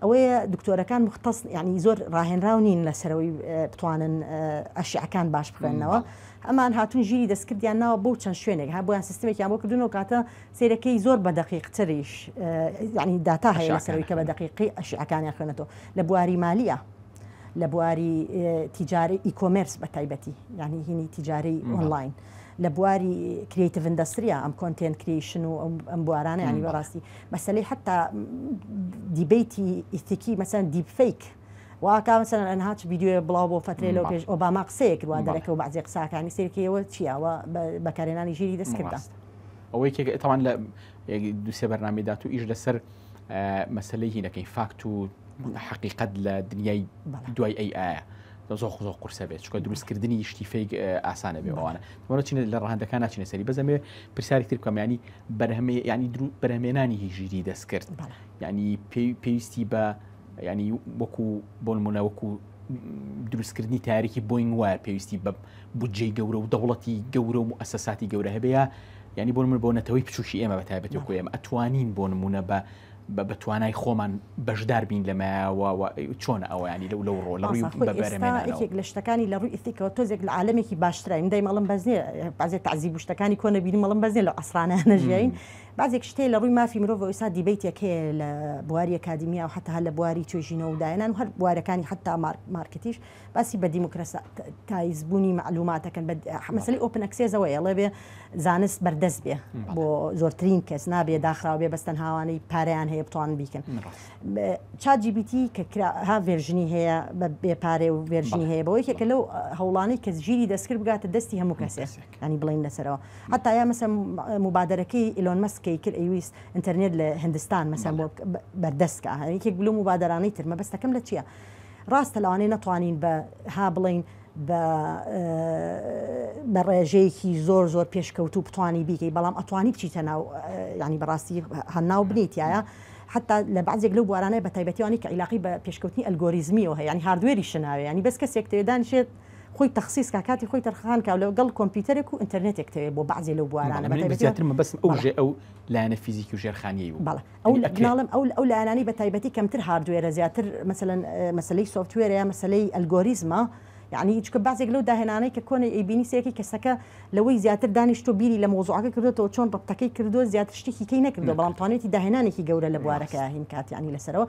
ئەوەیە دکتۆرەکان مختص ینی زۆر ڕاهێنراو نین لەسەرەوەی بتوانن ئەشعەکان باش بخوێنەوە ئەمان هاتوون ژیری دەستکردیان ناوە بۆ چەند شوێنێک ها بۆیان سیستمێکیان بۆ کردنەوە کاتە سیرەکەی زۆر بە دەقیقتریش ینی داتا هەیە لەسەرەوەی کە بە دەقیقی ئەشعەکانیان خوێنێتەوە لە بواری مالیە لە بواری تیجاری ئیکۆمێرس بە تایبەتی ینی هینی تیجاری ئۆنلاین لە بواری کریتیڤ ئیندەستریە ئەم کۆنتێن کریشن و ئەم بوارانە ینی بەڕاستی مەسەلەی حتا دیبیتی ئیثیکی مەسەن دیپ فیک واکە مەسەن ئەنهاچ ڤیدیۆ بڵاو بۆ فترێ لەو پێش ئۆباما قسەیەک وا دەرەکە و بەعزێ قساکانی سێرکیەوە چیاوە بەکارێنانی ژیری دەستکردە ئەوەی تاوان لە دووسێ بەرنامەدات و ئیش لەسەر مەسلەی هینەکەی فاکت و حقیقەت لە دنیای دوای ئەیە زۆر قورسە بێت چکە دروستکردنی شتی فێک ئاسانە بێ ئەوانە چینە لە ڕەهندەکان ناچینە سەری بەزەمێ پرسیاری تر کەمانی ینی بەرهەمێنانی هیژیری دەستکرد ینی پێویستی بە ینی وەکو بۆ نمونە وەکو دروستکردنی تاریکی بۆینگ وایە پێویستی بە بودجەی گەورە و دەوڵەتی گەورە و ئەساساتی گەورە هەبەیە ینی بۆ نمونە بۆ نەتەوەی بچووکی ئێمە بە تایبەتی وەکو ئێمە ئەتوانین بۆ نمونە بە توانای خۆمان بەشدار بین لەمایەوە چۆنە ئەوە ینی لەو ڕۆ لە ڕووی بەبەرهێنانەوە لە شتەکانی لە ڕووی ئیثیکەوە تۆزێک لە عالەمێکی باشترین دای مەڵم بەزنێ بەعزێ تعزیب و شتەکانی کۆنە بینی مەڵم بەزنێ لە ئەسرانە نەژیین بعضێک شتێ لە ڕووی مافی مرۆڤ ئێستا دیبیتێک هەیە لە بواری ئەکادیمیا و حتا هەر لە بواری توێژینەوە و داهێنان و هەر بوارەکانی حتا مارکتیش باسی بە دیموکراتایزبوونی معلوماتەکەن مەسەلەی ئۆپن ئەکسێسەوەیە ئەڵێ بێ زانست بەردەست بێ بۆ زۆرترین کەس نابێ داخراو بێ بەستەن هاوانەی پارەیان هەیە بتوان بیکەن چات جی پی تی کە ها ڤێرژنی هەیە بە بێپارێ و ڤێرژنی هەیە بەوەی کە لەو هەوڵانەی کە ژیری دەستکرد بگاتە دەستی هەموو کەسێک ینی بڵین لەسەرەوە حتا یا مەسەن مبادرەکەی ئیلۆن مەسکەی کرد ئەیویست ئینتەرنێت لە هندستان مەسەن بۆ بەردەستکە هەرێکێک بلو مبادرانەی تر مەبەستەکەم لە چییە ڕاستە لەوانەیە نەتوانین بە ها بڵین بە ڕێژەیەکی زۆر پێشکەوتو بتوانی بیکەی بەڵام ئەتوانی بچیتە ناو ینی بەڕاستی هەناو بنیتیایە حتا لە بعضێک لەو بوارانەیە بە تایبەتیوانی کە عیلاقی بە پێشکەوتنی ئەلگۆریزمیەوە هەیە ینی هاردوێری شناوێ ینی بەس کەسێک تێدانشێت خۆی تەخسیس کاتی خۆی تەرخان کا لەگەڵ کۆمپیوتەرێک و ئینتەرنێتێک تەوێ بۆ بعضێ لەو بوارانە بەتایبەتتر بەس ئەو لایەنە فیزیکی و ژێرخانیەی و بەڵێ ئەوڵم ئەو لایەنانی بە تایبەتی کەمتر هاردوێرە زیاتر مەسەلەن مەسلەی سۆفتوێرە مەسلەی ئەلگۆریزمە یعنی چکە بازێک لەو داهێنانەی کە کۆنە ئەیبینی سێکی کەسەکە لەوەی زیاتر دانیشتۆ بیری لە مۆزوعەکە کردوێتەوە چۆن ڕبتەکەی کردو زیاتر شتێکی کەی نەکردو بەڵام توانێتی داهێنانێکی گەورە لە بوارەکە هین کات ینی لەسەرەوە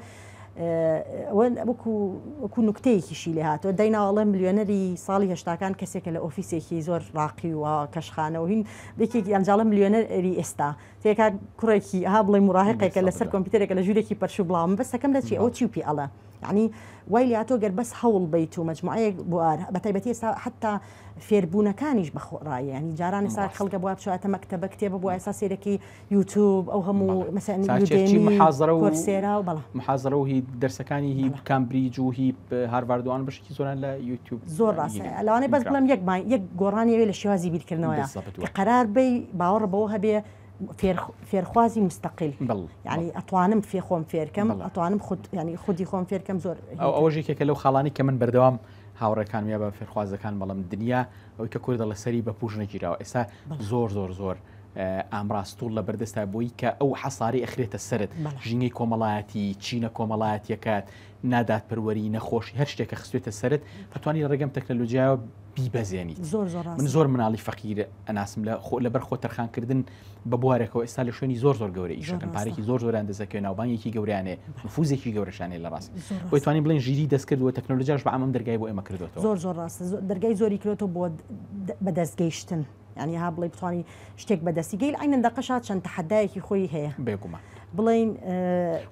وەکو نوکتەیەکیشی لێ هاتەوە دایناوەڵێ ملیۆنەری ساڵی هێشتاکان کەسێکە لە ئۆفیسێکی زۆر ڕاقی و کەشخانەوە هین بێکێکی ئەنجاڵە ملیۆنەری ئێستا تێکا کوڕێکی ها بڵێ مراهقێکە لەسەر کۆمپیوتەرێکە لە ژوورێکی پەرش و بڵاو بەستەکەم لە چی ئەوە چی و پێ ئەڵە يعني ویلی تۆ گەر بەس هەوڵ بیت و مجموعەیەک بوار بەتایبەتی ئێستا حتا فێربوونەکانیش بەخۆڕایە ینی جاران ئێستا خەڵکە بووە بچواتە مەکتەبە کتێبە بۆ ئێستا سێرەکی یوتیوب ئەو هەموو مەسەن کورسێرا و بەڵام محازرە و هی دەرسەکانی هی کامبریج و هی هارواردوان بەشکی زۆران لە یوتیوب زۆر ڕاستە لەوانەیە بەس بڵم یەک گۆڕانیەوێ لە شێوازی بیرکردنەوەیە کە قەرار بی باوەڕ بەوە هەبێ فێرخوازی مستەقل ینی ئەتوانم فێ خۆم فێرکەم ئەتوانم ینی خودی خۆم فێرکەم زۆر ئەوەژێکێکە لەو خاڵانی کە من بەردەوام هاوڕێکان ویا بە فێرخوازەکان بەڵام دنیا ئەوەی کە کوردە لە سەری بە پوش نەگیراوە ئێستا زۆر ئامڕاستوڵ لە بەردەستا بۆی کە ئەو حەساری ئەخرێتە سرت ژینگەی کۆمەڵایەتی چینە کۆمەڵایەتیەکات نادات پەروەری نەخۆشی هەر شتێکە خستوێتە سرت فتوانی ڕێگەم تەکنەلۆژیاوە بیبەزێنیت من زۆر مناڵی فەقیر ئەناسم لەبەر خۆ تەرخانکردن بە بوارێکەوە ئێستا لە شوێنی زۆر گەورە ئیشەکەن پارێکی زۆر ئەندەزەکەوێت ناوبانگێکی گەورانێ نفوزێکی گەورەشانێ لە ڕاست بۆی توانین بڵێن ژیری دەستکردووە تەکنەلۆژیاش بە ئەمەم دەرگای بۆ ئێمە کردوێتەوە زۆر ڕاستە دەرگای زۆری کردێتەوە بۆ بەدەستگەیشتن ینی ها بڵێ بتوانانی شتێک بەدەستی گەیل ئاینەن دەقەشات چەند تەحەدایەکی خۆی هەیە بێگومان بڵین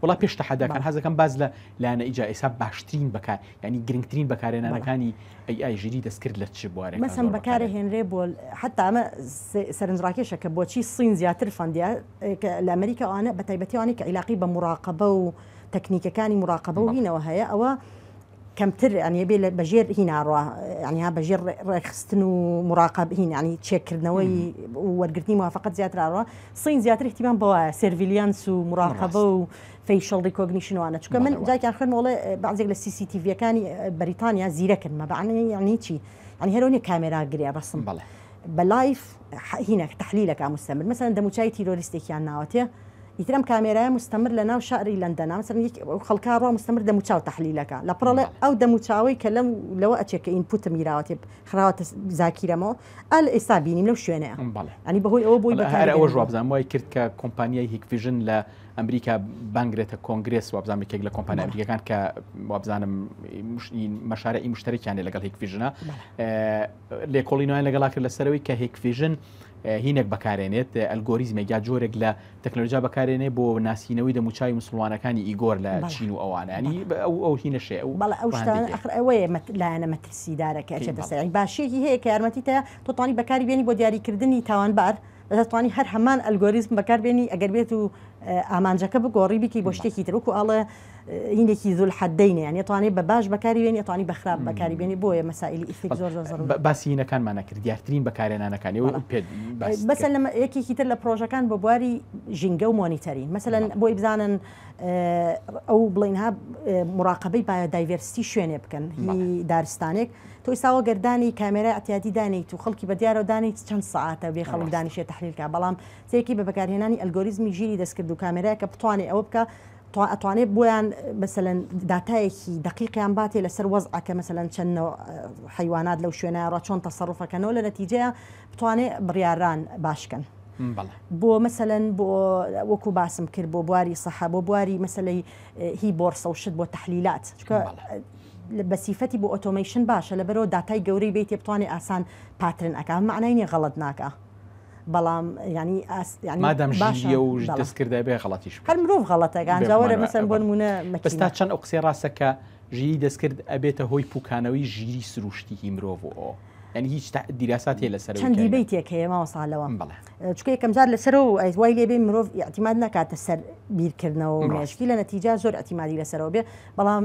وڵا پێش تەحەداکان حەزەکەم باز لە لایەنە ئیجا ئێستا باشترین بەکار ینی گرنگترین بەکارهێنانەکانی ئەی ژیری دەستکرد لە چ بوارێک مەسەن بەکارە هێنرێ بۆ حتا ئەمە سەرنجڕاکێشە کە بۆچی سین زیاتر فەندیا لە ئەمریکا ئەوانە بە تایبەتیوانی کە عیلاقی بە مراقبە و تەکنیکەکانی مراقبە و هینەوە هەیە ئەوە کەمتر ئەنیە بێ بەژێر هیناڕوە ینیها بەژێر ڕێخستن و مراقب هین ینی چێکردنەوەی وەرگرتنی موافقەت زیاترڕوە سین زیاتر احتیمان بەوە سێڤیلیانس و مراقبە و فیشل ریکۆگنیشنوانە چکە من جایان خوێنەوەڵێ بەعزێک لە CCTVەکانی بەریتانیا زیرەکردمە بەعنی یعنی چی ئەنی هەرۆنی کامێرا گریا بەسم بە لایف هینە تحلیلەکە مستەمر مەسەن دەموچای تیرۆریستێکیان ناوەتێ ئیترم کامێرای مستەمر لە ناو شاری لەندەنا مەسەن خەڵکا ڕۆ مستەمر دەموچاو تحلیلەکە لە پڕڵێ ئەو دەموچاوی کە لەوە ئەچێکە ئینپوتە میراوەتێ خراوەتە زاکیرەمەوە ئەل ئێستا بینیم لەو شوێنەیە ئەنی بەهۆی ئەوە بۆی بەکار ئەوە ژوابزان وای کرد کە کۆمپانیای هیکڤیژن لە ئەمریکا بانگرێتە کۆنگرس وابزانێک لە کۆمپانیا ئەمریکەکان کە وابزانم مەشارەی مشتەرەکیان لەگەڵ هیکڤیژنە لێکۆڵینەوەیان لەگەڵا کرد لەسەرەوەی کە هیکڤیژن هینێک بەکارێنێت ئەلگۆریزمێک یا جۆرێک لە تەکنۆلۆژیا بەکارێنێ بۆ ناسینەوەی دەموچاوی مسلمانەکانی ئیگۆر لە چین و ئەوانانی ئەو هینەشێ بەڵێ ئەو شتان ئەوەیە لایەنە مەترسیدارەکە ئەچێتە سەر باشێکی هەیە کە یارمەتیتە تۆتوانی بەکاری بێنی بۆ دیاریکردنی تاوانبار دەتوانی هەر هەمان ئەلگۆریزم بەکاربێنی ئەگەر بێت و ئامانجەکە بگۆڕی بکی بۆ شتێکی ترکو ئاڵە هینێکی زول حدەینە یان توانێت بە باش بەکاری بێنی توانی بەخراپ بەکاری بێنی بۆیە مەسائلی ئیفیک زۆر باسی هینەکانمان نەکرد دیارترین بەکارێنانەکانی بەسە لە یەکێکی تر لە پرۆژەکان بۆ بواری ژینگە و مۆنیتەرین مەسەلەن بۆی بزانن ئەو بڵینها مراقبەی بایۆدایڤرسیتی شوێنێ بکەن هی دارستانێک تۆ ئێستاوە گەردانی کامێرای ئەتیادی دانیت و خەڵکی بە دیارە دانیت چەند ساعاتە بێ خەڵک دانیشێ تحلیلکە بەڵام سێکی بە بەکارهێنانی ئەلگۆریزمی ژیری دەستکرد و کامێرایە کە بتوانێت ئەوە بکە ئەتوانێت بۆیان مەسەلەن داتایەکی دقیقیان باتێ لەسەر وەزعکە مەسەلەن چەند حیوانات لەو شوێنەوە چۆن تەسەڕوفەکەنەوە لە نەتیجەیە بتوانێت بڕیاران باشکەن بۆ مەسەلەن بۆ وەکو باسم کرد بۆ بواری سەحا بۆ بواری مەسلەی هی بۆرسە و شت بۆ تحلیلات بەسیفەتی بۆ ئۆتۆمیشن باشە لەبەرەوە داتای گەورەی بێتێ بتوانێت ئاسان پاترن ئەکە معنای غەڵەت ناکە بەڵام ینی مادەم ژیریە و دەستکردای بێ غەڵەتیش هەر مرۆڤ غەڵەتەکان جاوەرە مەسەن بۆ نمونە بەستا چەند ئەو قسەی ڕاستە کە ژیری دەستکرد ئەبێتە هۆی پوکانەوەی ژیری سروشتی هی مرۆڤ ئەو ینی هیچ دیراسات هەیە لەسەر چەندی بیتێک هەیە ماوە ساڵەوە چکە یەکەم جار لەسەر و وای لێبێ مرۆڤ ئەعتیماد ناکاتە سەر بیرکردنەوە و مێشکی لە نەتیجە زۆر ئەعتیمادی لەسەرەوە بێ بەڵام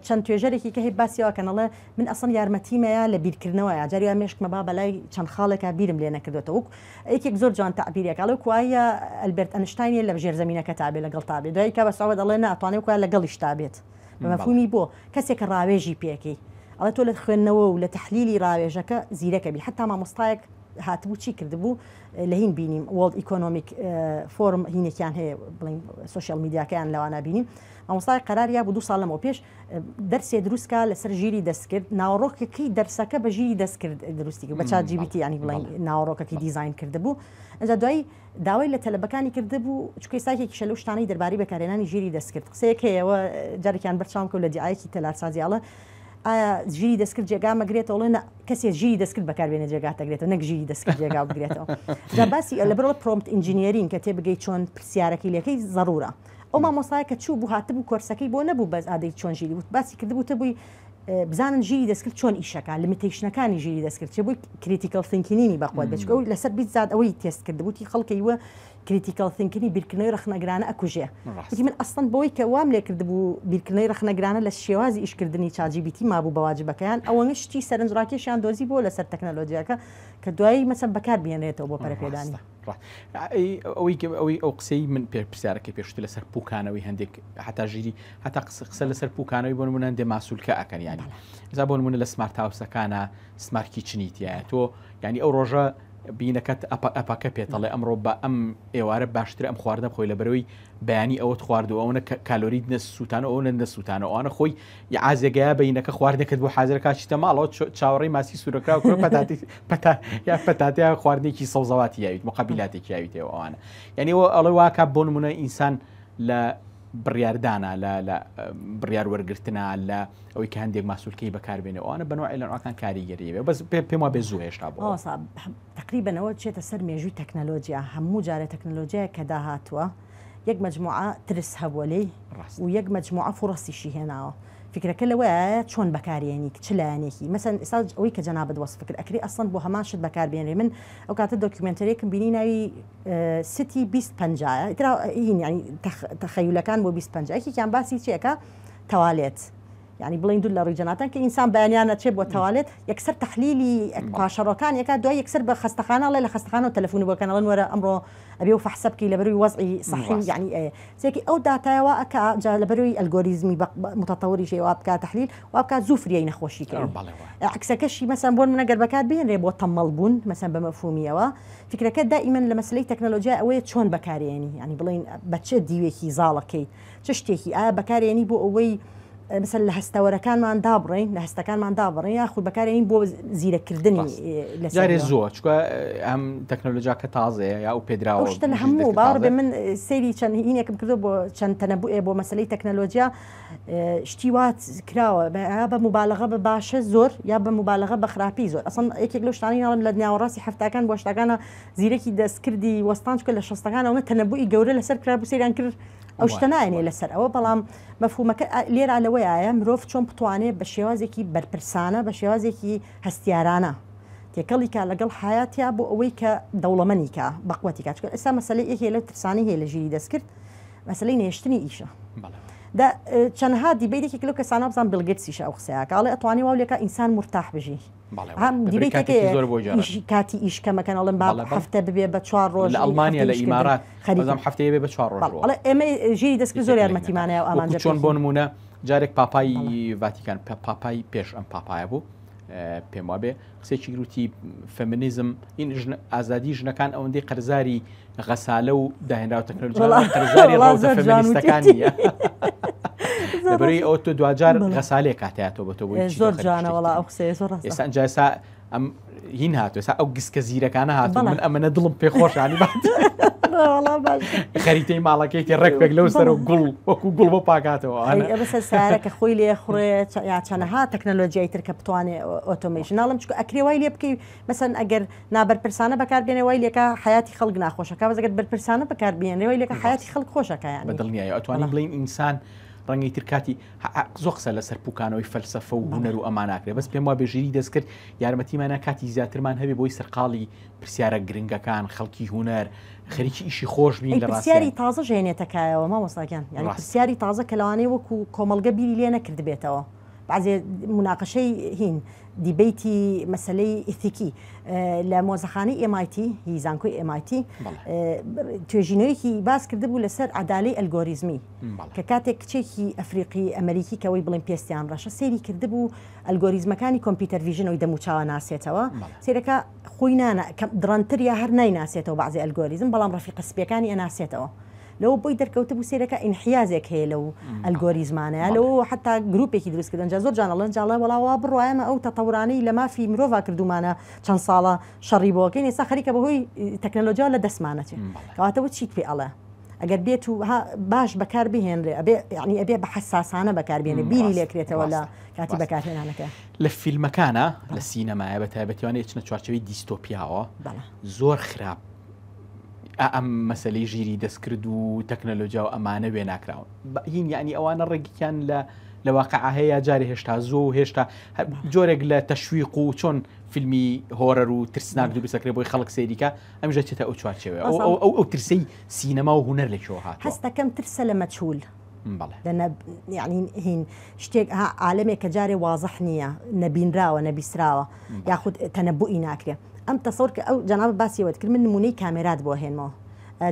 چەند توێژەرێکی کە هەیە باسیەوە کەنەڵێ من ئەسڵ یارمەتیمەیە لە بیرکردنەوە جاریوە مێشکمە با بەلای چەند خاڵێکە بیرم لێ نەکردوێتەوە وەک یەکێک زۆر جوان تعبیرێکڵێ کوایە ئەلبێرت ئەنشتاینێ لە ژێر زەمینەکە تابێت لەگەڵ تابێت دوای کە بەسەوە دەڵێ ناتوانێت کوای لەگەڵیش تابێت بەمەفهومی بۆ کەسێک ڕاوێژی پێکەی ئەڵێ تۆ لە خوێندنەوە و لە تحلیلی ڕاوێژەکە زیرەکەبی حتا مامۆستایەک هاتبوو چی کردبوو لە هین بینیم وڵد ئیکۆنۆمیک فۆرم هینێکیان هەیە بڵین سوۆشیال میدیاکەیان لەوانە بینیم مامۆستای قەراریا بوو 2 ساڵ لەمەوە پێش دەرسێ دروستکە لەسەر ژیری دەستکرد ناوەڕۆکەکەی دەرسەکە بە ژیری دەستکرد دروستی بە چات جی پی تی ینی بڵین ناوەڕۆکەکەی دیزاین کردبوو ئەجا دوای داوای لە تەلەبەکانی کردبوو چکەی ساکێکی شەلو شتانەی دەربارەی بەکارهێنانی ژیری دەستکرد قسەیەک هەیەەوە جارێکیان بەرچاوم کە لە دیعایەکی تەلارسازیاڵە ئایا ژیری دەستکرد جێگا مەگرێتەوە لە کەسێک ژیری دەستکرد بەکاربێنە جێگاتەگرێتەوە نەک ژیری دەستکرد جێگا بگرێتەوە جا باسی لەبەرەوە پرۆمپت ئینجینیەرین کە تێبگەی چۆن پرسیارەکەی لەکەی ضرورە ئەو مامۆستای کە چوو بوو هاتبوو کۆرسەکەی بۆ نەبوو بەس ئادەی چۆن ژیری بوو باسی کردبوو تبووی بزانن ژیری دەستکرد چۆن ئیشەکە لیمیتیشنەکانی ژیری دەستکرد چێ بووی کریتیکەڵ ثینکینینی بەخوات بچکە و لەسەر بیت زاد ئەوەی تێست کردبووی خەڵکەیوە کریتیکەڵ ثینکینی بیرکردنەوەی ڕخنەگرانە ئەکوژێ من ئەسڵەن بۆی کە وام لێ کردبوو بیرکردنەوەی ڕخنەگرانە لە شێوازی ئیشکردنی چاجیبیتی مابوو بە واجبەکەیان ئەوە شتی سەرنجڕاکێشیان دۆزی بۆ لەسەر تەکنەلۆژیاکە کە دوایی مەسەن بەکار بێنێتەوە بۆ پەرەپێدانی ئەوەی ئەو قسەی من پرسیارەکەی پێشتر لەسەر پوکانەوەی هەندێک حتا ژیری حتا قسە لەسەر پوکانەوەی بۆ نمونە هەندێ ماسوولکە ئەکەن ینی زا بۆ نمونە لە سمارت هاوسەکانە سمارکی چنیتیە تۆ ینی ئەو ڕۆژە بینەکەت ئەپاکە پێتەڵێ ئەمڕۆ بە ئەم ئێوارە باشتر ئەم خواردە بخۆی لە بەرەوەی بەیانی ئەوەت خواردەوە ئەوە کالۆری نەسووتانە ئەوە نەسووتانە ئەوانە خۆی ئازێگەیە بەینەکە خواردنەکەت بۆ حاضر کاچیتە ماڵەوە چاوەڕێی ماسی سوورەکرا یا پەتاتیا خواردنێکی سەوزەواتی یاویت مقابلاتێکی یاویتەوە ئەوانە یعنی ئەوە ئەڵێ واکە بۆ نمونە ئینسان لە بڕیاردانە لە بڕیار وەرگرتنە لە ئەوەی کە هەندێک ماسوولکەی بەکاربێنێ ئەوانە بەنوع لەنوعەکان کاریگەریەوە بەس پێم وابێ زوو هێشتا بۆ تقریبەنەوە چێتە سەر مێژووی تەکنەلۆجیا هەموو جارە تەکنەلۆجیای کە داهاتووە یەک مجموعە ترس هەبووە لێی و یەک مجموعە فڕەسیشی هێناوە فکرەکە لەوەیە چۆن بەکارێنی چ لایەنێکی مەسەن ئێستا ئەوەی کە جەنابەت وەسف کرد ئەکری ئەسڵەن بۆ هەمان شت بەکاربێنێ من ئەو کاتە دۆکیومنتەرێکم بینی ناوی سیتی 2050 ینی تەخەیولەکان بۆ 2050 یەکێکیان باسی چیەکە تەوالێت ینی بڵین دوو لە ڕووی جەناتان کە ئینسان بەیانیان نەچێت بۆ تەوالێت یەکسەر تەحلیلی پاشەڕۆکان یەکە دوای یەکسەر بە خەستەخانەڵێ لە خەستەخانە و تەلەفۆنی بۆکەنەڵەن وەرە ئەمڕۆ ئەبێ و فەحسە بکەی لە بەروی وەزعی صحی یعنی سێکی ئەو داتایەوە ئەکا لە بەروی ئەلگۆریزمی متەتەوری شێوا بکات تەحلیل وا بکات زوو فریای نەخۆشیکە عکسەکەشی مەسەن بۆ منەگەر بەکار بێنرێ بۆ تەمەڵ بوون مەسەن بە مەفهومیەوە فکرەکە دائیمەن لە مەسلەی تەکنەلۆجیا ئەوەیە چۆن بەکارێنی ینی بڵین بە چه دیوێکی زاڵەکەی چ شتێکی ئایا بەکارێنی بۆ ئەوەی مثل لە هەستەوەرەکانمان دابڕین لە هەستەکانمان دابڕین یاخود بەکارێنین بۆ زیرەکردنی جارێ زۆر چکە ئەم تەکنۆلۆژیاکە تازەیە یا و پێدراوە شتە لە هەموو باوەڕ بێ من سەیری چەند هینێکم کردو بۆ چەند تەنەبووێ بۆ مەسلەی تەکنەلۆجیا شتی وات کراوە بە مبالغە بە باشە زۆر یا بە مبالغە بە خراپی زۆر ئەسڵ یەکێک لەو شتانی ناڵم لە ناوەڕاستی هەفتاکان بۆ شتەکانە زیرەکی دەستکردی وەستان چکە لە شەستەکانەوە تەنەبووی گەورە لەسەر کرا بوو سەیران کرد ئەو شتە ناێنێ لەسەر ئەوە بەڵام مەفهومەکە لێرا لەوەیە مرۆڤ چۆن بتوانێت بە شێوازێکی بەرپرسانە بە شێوازێکی هەستیارانە تێکەڵی کا لەگەڵ حیاتیا بۆ ئەوەی کە دەوڵەمەنی کا بەقوەتی کا چکە ئێستا مەسەلەی یەکێ لەو ترسانی هەیە لە ژیری دەستکرد مەسەلەی نێشتنی ئیشە چەندها دیبێتێکی لەو کەسانە بزان بڵگێتسیش ئەو قسەیەکە ئەڵێ ئەتوانی وا لێکە ئینسان مرتاح بژی کاتی ئیشکەمەکەنەڵم با هەفتە ببێ بە 4 ڕۆژ لە ئەڵمانیا لە ئیمارات خەریزم هەفتەیە بێ بە 4 ڕۆژ ئێمە ژیری دەستکرد زۆر یارمەتیمانەیە و ئامانجە چۆن بۆ نمونە جارێک پاپای ڤاتیکان پاپای پێش ئەم پاپایە بوو پێم وابێ قسێکی گروتی فەمینیزم این ئازادی ژنەکان ئەوەندەی قەرزاری غەسالە و داهێنرا و تەکنۆلۆژیا قەرزاری ڕەوزە فەمینیستەکانیە لەبەرەوەی ئەوە تۆ دوجار غەسالێ کاتەیەەوە بە تۆ بۆی زۆر جانەوەڵا ئەو قسەیە زۆر ڕاستە ئێستا ئەنجا ئێستا ئەم هین هاتووە ئێستا ئەو گسکە زیرەکانە هاتووە من ئەمەنە دڵم پێخۆشانی بات خەریتەی ماڵەکەیکی ڕێکپێک لەو سەر و گوڵ وەکو گوڵ بۆ پاکاتەوە بەسەر سارەکە خۆی لێ خوڕێت یا چەنەها تەکنەلۆجیای تر کە بتوانێت ئۆتۆمەیشن ناڵم چکە ئەکرێ وای لێ بکەی مەسەن ئەگەر نابەرپرسانە بەکاربێنێ وای لێکە حیاتی خەڵک ناخۆشەکە بەزەگەر بەرپرسانە بەکاربێنێ وای لێکە حیاتی خەڵک خۆشەکەیان بەدڵنیایە ئەتوانین بڵین ئینسان ڕەنگەی ترکاتی زۆر قسە لەسەر پوکانەوەی فەلسەفە و هونەر و ئەماناکرێ بەس پێم وا بێژیری دەستکرد یارمەتیمانە کاتی زیاترمان هەبێ بۆی سەرقاڵی پرسیارە گرنگەکان خەڵکی هونەر خەریکی ئیشی خۆش بین لە پرسیاری تازە ژێنێتەکایەوە مامۆستاکان یعنی پرسیاری تازە کە لەوانەیە وەکو کۆمەڵگە بیری لێ نەکرد بێتەوە بعضێ مناقەشەی هین دیبیتی مەسلەی ئیثیکی لە مۆزەخانەی MIT هی زانکۆی MIT توێژینەوەیکی باس کرده بوو لەسەر عەدالەی ئەلگۆریزمی کە کاتێک کچێکی ئەفریقی ئەمریکی کەوەی بڵێن پێستیان ڕەشە سێری کرده بوو ئەلگۆریزمەکانی کۆمپیوتەر ڤیژنەوەی دەموچاوە ناسێتەوە سێرەکە خۆی دڕەنتر یا هەر نایناسێتەوە بعضی ئەلگۆریزم بەڵام ڕەفیقە سپیەکانی ئەناسێتەوە لەوە بۆی دەرکەوتە بوو سێرەکە ئینحیازێک هەیە لەو ئەلگۆریزمانەیە لەوە حتا گروپێکی دروستکردن جا زۆر جانەڵەن جاڵە وەڵاوە بڕواایمە ئەو تەتەورانەی لە مافی مرۆڤ کردومانە چەند ساڵە شەڕی بۆکەین ئێستا خەریکە بەهۆی تەکنەلۆجیا لە دەستمانەچێت کەواتەوە چیت پێ ئەڵێ ئەگەر بێت و باش بەکار بهێنرێ ینی ئەبێ بە حساسانە بەکاربێنێ بیری لێکرێتەوە لە کاتی بەکارهێنانەکە لە فیلمەکانە لە سینەمایە بە تایبەتیوانێت چنە چوارچەوەی دیستۆپیاوە زۆر خراپ ئەم مەسلەی ژیری دەستکرد و تەکنەلۆژیا و ئەمانە وێ ناکراون هین یعنی ئەوانە ڕێگیان لە واقع هەیە جارێ هێشتا زۆ هێشتا جۆرێک لە تەشویق و چۆن فیلمی هۆرەر و ترسناک دوو بسەکرێ بۆی خەڵک سێریکە ئەمژە چێتە ئەو چوارچێوێ ئەو ترسەی سینەما و هوەر لەکەوە هات هەستەکەم ترسە لە مەچول يعني هين شتێک عالمێک کە جارێ واضح نییە نەبینراوە نەبیسراوە یاخود تەنەبوئی ناکرێ ئەم تەسەور کە ئەو جەناب باسیەوەت کرد من نمونەی کامێرات بۆ هێنمەوە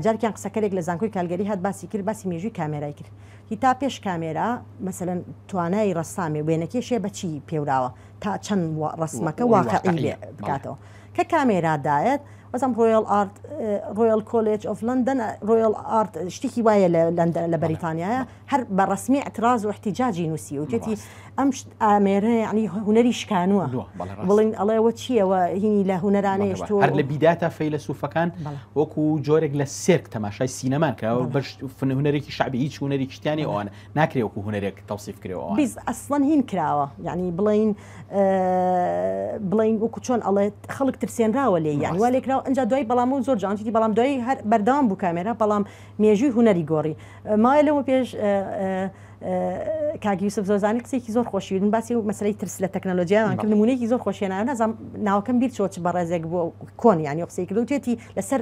جارێکیان قسەکەرێک لە زانکۆی کالگەری هات باسی کرد باسی مێژووی کامێرای کرد هیتا پێش کامێرا مەسەلەن توانای ڕەسامێ وێنەکێشێ بەچی پێوراوە تا چەند ڕسمەکە واقعی بکاتەوە کە کامێرادایەت وەزم ڕۆیال کۆلێج ئۆف لەندەن ڕۆیال ئارت شتێکی وایە لە بەریتانیایە هەر بە ڕسمی اعتراض و احتیجاجی نووسی و جێتی ئەم ئامێرە یعنی هوەری شکانووە بڵین ئەڵێەوە چیەوە هینی لە هوەرانەیەشتۆ هەر لە بیداتە فەیلسوفەکان وەکو جۆرێک لە سێرک تەماشای سینەمان کراوە بەش هوەرێکی شعبی هیچ هوەرێکی شتیانی ئەوانە ناکرێ وەکو هوەرێک تەوسیف کرێەوە بیز ئەسڵەن هین کراوە یعنی بڵین وەکو چۆن ئەڵێ خەڵک ترسێنراوە لێ یعنی وا لێکراوە ئەنج دوای بەڵام و زۆر جوانتی بەڵام دوای هەر بەردەوام بوو کامێرا بەڵام مێژووی هوەری گۆڕی مایە لەوە پێش کاگی یوسف زۆزانی قسێکی زۆر خۆشیون باسی و مەسلەی ترس لە تەکنەلۆژیاوان کرد نمونەیەکی زۆر خۆشیێنە نازانم ناوەکەم بیر چۆ چ بەڕێزێک بۆ کۆن یعنی قسەی کردو توێتی لەسەر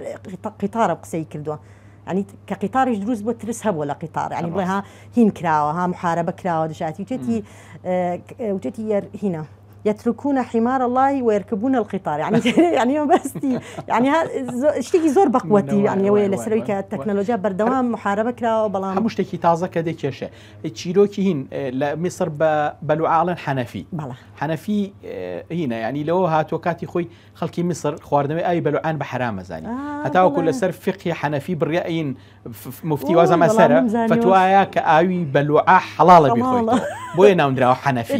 قیتارە قسەی کردووە ینی کە قیتاریش دروست بۆ ترس هەبوو لە قیتار ینی بڵێ ها هین کراوە ها محارەبە کراوە دژاتی وتێتی هینە يتركون حمار الله ويركبون القطار يعني بستي يعني شتێکی زۆر بەقوەتی يعني ئەوەیە لەسەرەوەی کە تەکنەلۆژیا بەردەوام محارەبە کراوە بەڵام هەموو شتێکی تازە کە دەکێشێ چیرۆکی هین لە میسر بەلوعاڵن حەنەفی هینە ینی لەوە هاتووە کاتی خۆی خەڵکی میسر خواردنەوەی ئاوی بەلوعان بە حرامەزانی هەتاوەکو لەسەر فقی حەنەفی بڕیائین مفتی وازە مەسەرە فتوایە کە ئاوی بەلوعا حەڵاڵە بیخۆیتەوە بۆیە ناونراوە حەنەفی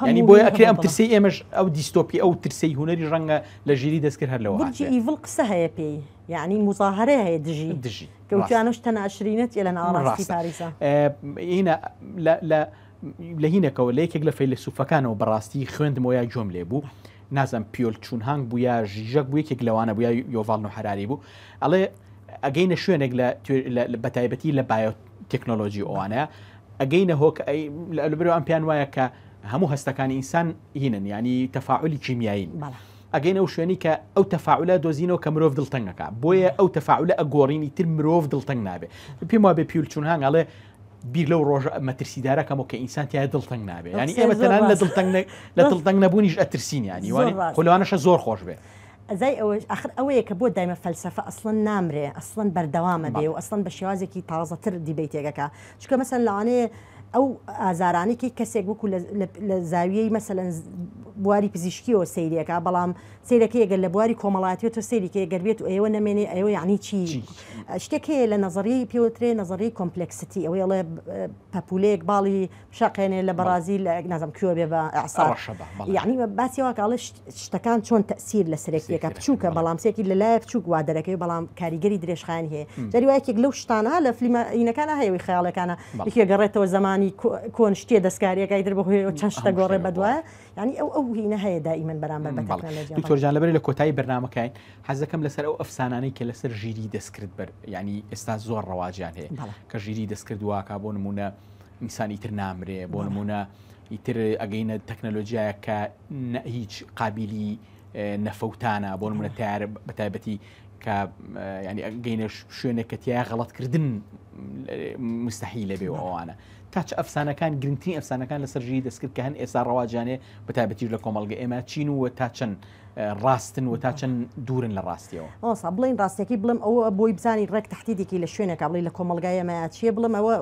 ینی بۆیە ئەکرێ ئەم ترسی ئێمەش ئەو دیستۆپی ئەو ترسی هوەری ڕەنگە لە ژیری دەستکرد هەر لەوە برجی ئیڤڵ قسە هەیە پێی یعنی مزاهرە هەیە دژی کەوتیانش تەناشرینەت لە ناڕاستی پاریسا هینە لە هینەکەەوە لە یەکێک لە فەیلسوفەکانەوە بەڕاستی خوێندمەوە یا جۆم لێ بوو نازم پیۆل چون هەنگ بوو یا ژیژەک بوو یەکێک لەوانە بوو یا یۆڤاڵ نۆحەراری بوو ئەڵێ ئەگەینە شوێنێک بەتایبەتی لە بایۆتێکنۆلۆژی ئەوانەیە ئەگەینە هۆک لەبەر ئەم پیان وایە کە هەموو هەستەکانی ئینسان هینن ینی تەفاعلی کیمیایی ئەگەینە ئەو شوێنی کە ئەو تەفاعلە دۆزینەوە کە مرۆڤ دڵتەنگەکە بۆیە ئەو تەفاعلە ئەگۆڕینی تر مرۆڤ دڵتەنگ نابێت پێم وابێ پیول چون هەنگ ئەڵێ بیر لەو ڕۆژە مەترسیدارەکەمەوە کە ئینسان تیا دڵتەنگ نابێت ینی ئێمە تەنان لە دڵتەنگ نەبوونیش ئەترسین ینی خۆلەوانەشە زۆر خۆش بێت زای ئەخر ئەوەیە کە بۆ دایمە فەلسەفە ئەسڵەن نامرێ ئەسڵەن بەردەوامە بێ و ئەسڵەن بە شێوازێکی تازەتر دیبیتێکەکە چکە مەسەن لەوانەیە ئەو ئازارانێکی کەسێک وەکو لە زاویەی مەسەلەن بواری پزیشکیەوە سەیرێکە بەڵام سیرەکە ئەگەر لە بواری کۆمەڵاتیەوە سەیریکە گەربێت و ئێوە نەمێنێ ئەوە یعنی چی شتێک هەیە لە نەزەری پێوترێ نەزەری کۆمپلکسیتی ئەوەیڵێ پەپولەیەک باڵی شەقێنێ لە بەرازیل نازم کوێ بێ بە ئەعسار یعنی باسیەوە کاڵە شتەکان چۆن تەسیر لە سەرێکێکە بچووکە بەڵام سێکی لەلایە بچووک وا دەرەکەی بەڵام کاریگەری درێژخانی هەیە جاری وایەکێک لەو شتانە لە فلیمەینەکانە هەیەوی خەیاڵەکانە یەکێ گەڕێتەوە زمانی کۆن شتێ دەستکاریەکەی در بەهۆی چەند شتە گۆڕێ بەدوایە ینی ئەو هینە هەیە دائیمەن بەرامبەر بە تەکنۆلۆژیا دکتۆرجان لەبەر لە کۆتایی بەرنامەکەین حەزەکەم لەسەر ئەو ئەفسانانەی کە لەسەر ژیری دەستکرد بەر ینی ئێستا زۆر ڕەواجیان هەیە کە ژیری دەستکردوواکە بۆ نمونە ئینسانی تر نامرێ بۆ نمونە ئیتر ئەگەینە تەکنەلۆژیایە کە هیچ قابلی نەفەوتانە بۆ نمونە تیار بەتایبەتی کە ینی ئەگەینە شوێنێک کە تیای غەڵەتکردن مستحیلە بێ ئەوانە تا چ ئەفسانەکان گرنگترین ئەفسانەکان لەسەر ژیری دەستکرد کە هەن ئێستا ڕەواجانێ بەتایبەتیش لە کۆمەڵگە ئێمە چین و تا چەند ڕاستن و تا چەند دوورن لە ڕاستیەوە ئەوسا بڵین ڕاستێکی بڵم ئەوە بۆی بزانی ڕێک تەحدیدێکی لە شوێنێکە بڵی لە کۆمەلگای ئێمە چیە بڵم ئەوە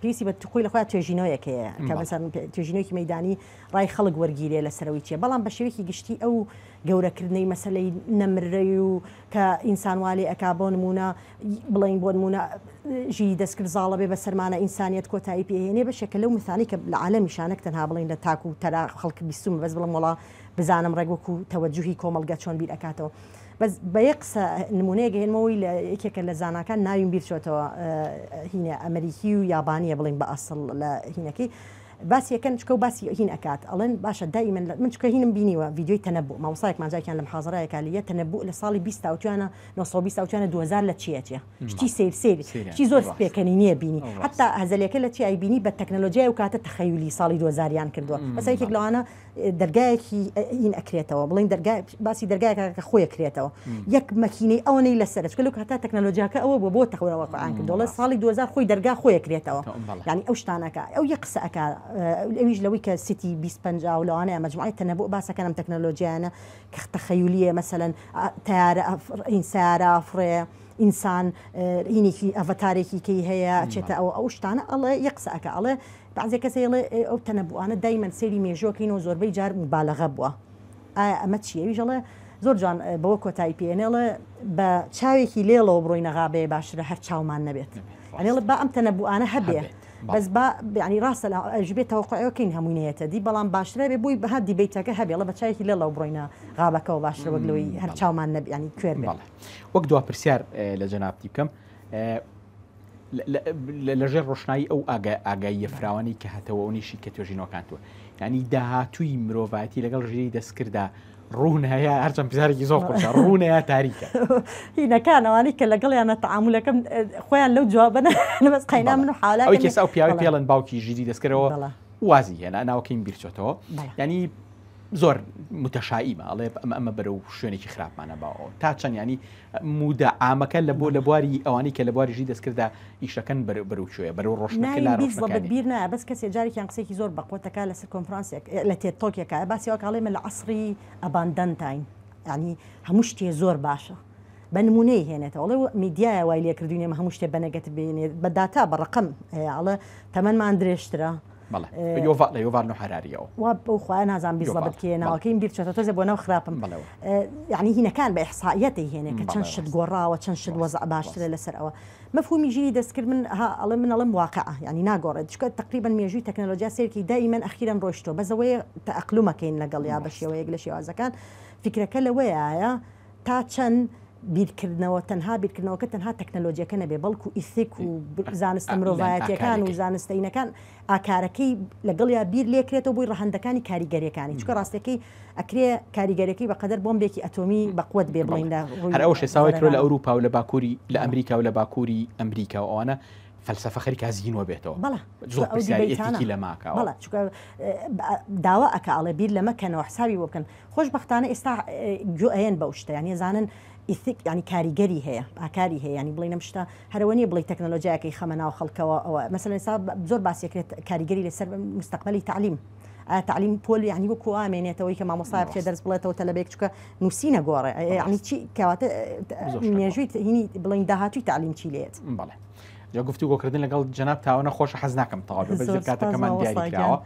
پێویستی بە توخۆی لەخوا توێژینەوەیەکەیە کە مەسەن توێژینەوەی مەیدانی ڕای خەڵک وەرگیرێ لەسەرەوەی چیە بەڵام بە شێوەیەکی گشتی ئەو گەورەکردنەی مەسەلەی نەمرەی و کە ئینسانوالی ئەکا بۆ نمونە بڵین بۆ نمونە ژیری دەستکرد زاڵە بێ بە سەرمانە ئینسانیت کۆتایی پێهێنێ بەشێکە لەو مثانی کە لە عالەمی شانەک تەنها بڵین لە تاک و تەرا خەڵک بیستومە بەس بڵم وڵا بزانم ڕێک وەکو تەوەجوهی کۆمەلگا چۆن بیر ئەکاتەوە بەس بە یەک قسە نمونەیەک هێنمەوەی لە یەکێکە لە زاناکان ناویم بیر چۆتەوە هینە ئەمریکی و یابانیە بڵین بە ئەسڵ لە هینەکەی باسی یەکەن چکە و باسی هین ئەکات ئەڵێن باشە دائما من چکە هینم بینیوە ڤیدیۆی تەنەبوو مامۆستایەکمان جایان لە محاضرەیەکە لە تەنەبوو لە ساڵی 1920 2000 لە چیە شتی سێری چی زۆر پێکەنی نییە بینی حتا هەزلەکە لە چی ئایبینی بە تەکنەلۆژیای و کاتە تەخەیولی ساڵی 2000یان کردووە بەس یەکێک لەوانە دەرگایەکی هین ئەکرێتەوە بڵین باسی دەرگایەکە کە خۆی ئەکرێتەوە یەک مەکینەی ئەوەی لەسەر چکە لەو کاتە تەکنەلۆژیاکە ئەوە بۆ تەخورەوە قورئان کردووە لە ساڵی 2000 خۆی دەرگا خۆی ئەکرێتەوە یعنی ئەو شتانەکە ئەو یەک قسە ئەکا ئەویش لەوەی کە سیتی 2050 و لەوانەیە مەجموعەی تەنەبوو باسەکەم تەکنەلۆژیانە کە تەخەیولیە مثلەن تیارە سیارە ئەفڕێ ئینسان هینێکی ئەڤەتارێکی کەی هەیە چێتە ئەو شتانە ئەڵێ یەک قسە ئەکا ئەڵێ بعضێ کەسێڵێ ئەو تەنەبووانە دایمەن سێری مێژوەکەینەوە زۆربەی جار مبالەغە بووە ئایا ئەمە چیە ویژەڵێ زۆر جوان بەوە کۆتایی پێێنێڵێ بە چاوێکی لێڵەوە بڕۆی نەغابێ باشترە هەر چاومان نەبێت ئەنێڵێ با ئەم تەنەبووانە هەبێ بەس ینی ڕاستە ژبێت تەوەقعەکەین هەمووینەیەتە دی بەڵام باشترە بێ بووی بەها دیبیتەکە هەبێڵە بە چایەکی لێڵەوە بڕۆینە غابەکەەوە باشترە وەگلەوەی هەر چاومان نەبیانی کوێر وەک دوا پرسیار لە جەنابتی بکەم لەژێر ڕۆشنایی ئەو ئاگایی فراوانی کە هەتەوە ئەونیشی کە توێژینەوەکانتوە ینی داهاتووی مرۆڤەتی لەگەڵ ژێری دەستکردا ڕوون هەیە هەرچەند پزارێکی زۆر خۆشە ڕوونەیە تاریکە هینەکانەوانی کە لەگەڵیانە تەعاملەکەم خۆیان لەو جوابنە نەبەس قەینا من و حالا ئەوی کەس ئەو پیاوی پێڵن باوکی ژیری دەستکردەوە وازی هێنا ناوەکەیم بیرچێتەوە ینی زۆر متەشائیمە ئەڵێ ئەمە بەرەو شوێنێکی خراپمانە باوە تا چەند ینی مودە ئامەکە لە بۆ لە بواری ئەوانی کە لە بواری ژی دەستکردا ئیشەکەن بەرەو کوێ بەرەو ڕۆشنەکە بیر نایە بەس کەسێ جارێکیان قسێکی زۆر بەقوتەکە لەسەر کۆنفرانسێک لە تێتۆکێکە باسیەوە کاڵێمە لە عەسری ئەباندەنتاین ینی هەموو شتێ زۆر باشە بە نمونەی هێنێتەوە ئەڵێ میدیایە وای لێکردوینێمە هەموو شتێ بەنەگەت بێنێت بە داتا بە ڕقم ئەڵێ تەمەنمان درێژترە لە یۆڤان و حراریەوە وا بەو خوای نازان بیزڵە بکێ ناوەکەیم بیرچێتە تۆزە بۆ ناو خراپم یعنی هینەکان بە ئیحسائیەتی هێنێ کە چەند شت گۆڕاوە چەند شت وەزع باشترە لەسەر ئەوە مەفهومی ژیری دەستکرد من ئەڵێ من ئەڵێم واقعە ینی ناگۆڕێت چکە تقریبا مێژووی تەکنەلۆژیا سێرکی دائیمەن ئەخیرەن ڕۆیشتۆ بەزەوەی تەئەقلومەکەین لەگەڵ یا بە شێوەیەک لە شێوازەکان فکرەکە لەوەیە تا چەند بیرکردنەوە تەنها بیرکردنەوەکە تەنها تەکنەلۆژیەکە نەبێ بەڵکو ئیثیک و زانستە مرۆڤایەتیەکان و زانستەینەکان ئاکارەکەی لەگەڵیا بیر لێکرێتەوە بۆی ڕەهەندەکانی کاریگەریەکانی چکە ڕاستەکەی ئەکرێ کاریگەریەکەی بەقەدەر بۆمبێکی ئەتۆمی بەقوت بێ بڵین هەر ئەو شێساوی کرۆ لە ئەوروپا و لە باکووری لە ئەمریکا و لە باکووری ئەمریکا و ئەوانە فەلسەفە خەریکە زیینوە بێتەوە زۆر پرسیارەتی لە ماکەوە بەڵێ چکە داوا ئەکە ئەڵێ بیر لەمەکەنەوە حسابی بۆ بکەن خۆشبەختانە ئێستا گوێیان بە شتە یعنی زانن ئیثیک ینی کاریگەری هەیە ئاکاری هەیە ینی بڵێ نەم شتە هەرەوەنی بڵێ تەکنەلۆژیاکەی خەمە ناو خەڵکەوە ئەوە مەسەلەن ئێستا زۆر باسیەکرێت کاریگەری لەسەر مستەقبەلی تعلیم تعلیم پۆل یعنی وەکو ئامێنێتەوەی کە مامۆستا بچێ دەرس بڵێتەوە تەلەبێک چکە نووسی نەگۆڕێ یعنی چی کەواتە مێژووی هینی بڵین داهاتووی تعلیم چی لێت بەڵێ جا گفتوگۆکردن لەگەڵ جەناب تاوانە خۆش حەز ناکەم تەواو بەس کاتەکەمان دیاریکراوە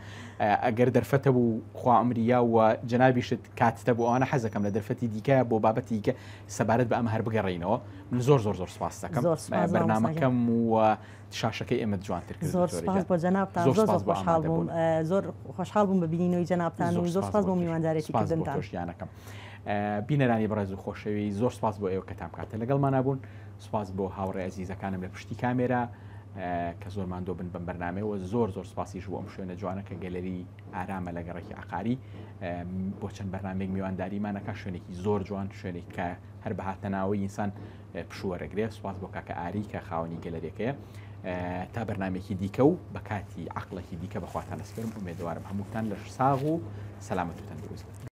ئەگەر دەرفەتە بوو خوا عمریا و جەنابیشت کاتتە بوو ئەوانە حەزەکەم لە دەرفەتی دیکە بۆ بابەتی کە سەبارەت بە ئەمە هەر بگەڕێینەوە من زۆر سپاس دەکەم بەرنامەکەم و شاشەکەی ئێمە جوانتر کرد زۆر سپاس بۆ جەنابتان زۆر خۆشحاڵ بووم زۆر خۆشحاڵ بووم بە بینینەوەی جەنابتان و زۆر سپاس بۆ میواندارێتی کردنتان خۆشیانەکەم بینەرانی بەڕێز و خۆشەوی زۆر سپاس بۆ ئێوە کەتام کاتە لەگەڵمان بوون سپاس بۆ هاوڕێ عەزیزەکانم لە پشتی کامێرا کە زۆرمان دۆ بن بەم بەرنامەوە زۆر سپاسیش بۆ ئەم شوێنە جوانە کە گەلەری ئارامە لە گەڕێکی عقاری بۆ چەند بەرنامێک میوانداریمانەکە شوێنێکی زۆر جوان شوێنێک کە هەر بەهاتەناوی ئینسان پشووەرەگرێت سپاس بۆ کاکە ئاری کە خاوەنی گەلەرێکەیە تا بەرنامێکی دیکە و بە کاتی عقلێکی دیکە بەخواتان ئەسپێرم ئومێدوارم هەمووتان لە ساغ و سەلامەت و تەندروست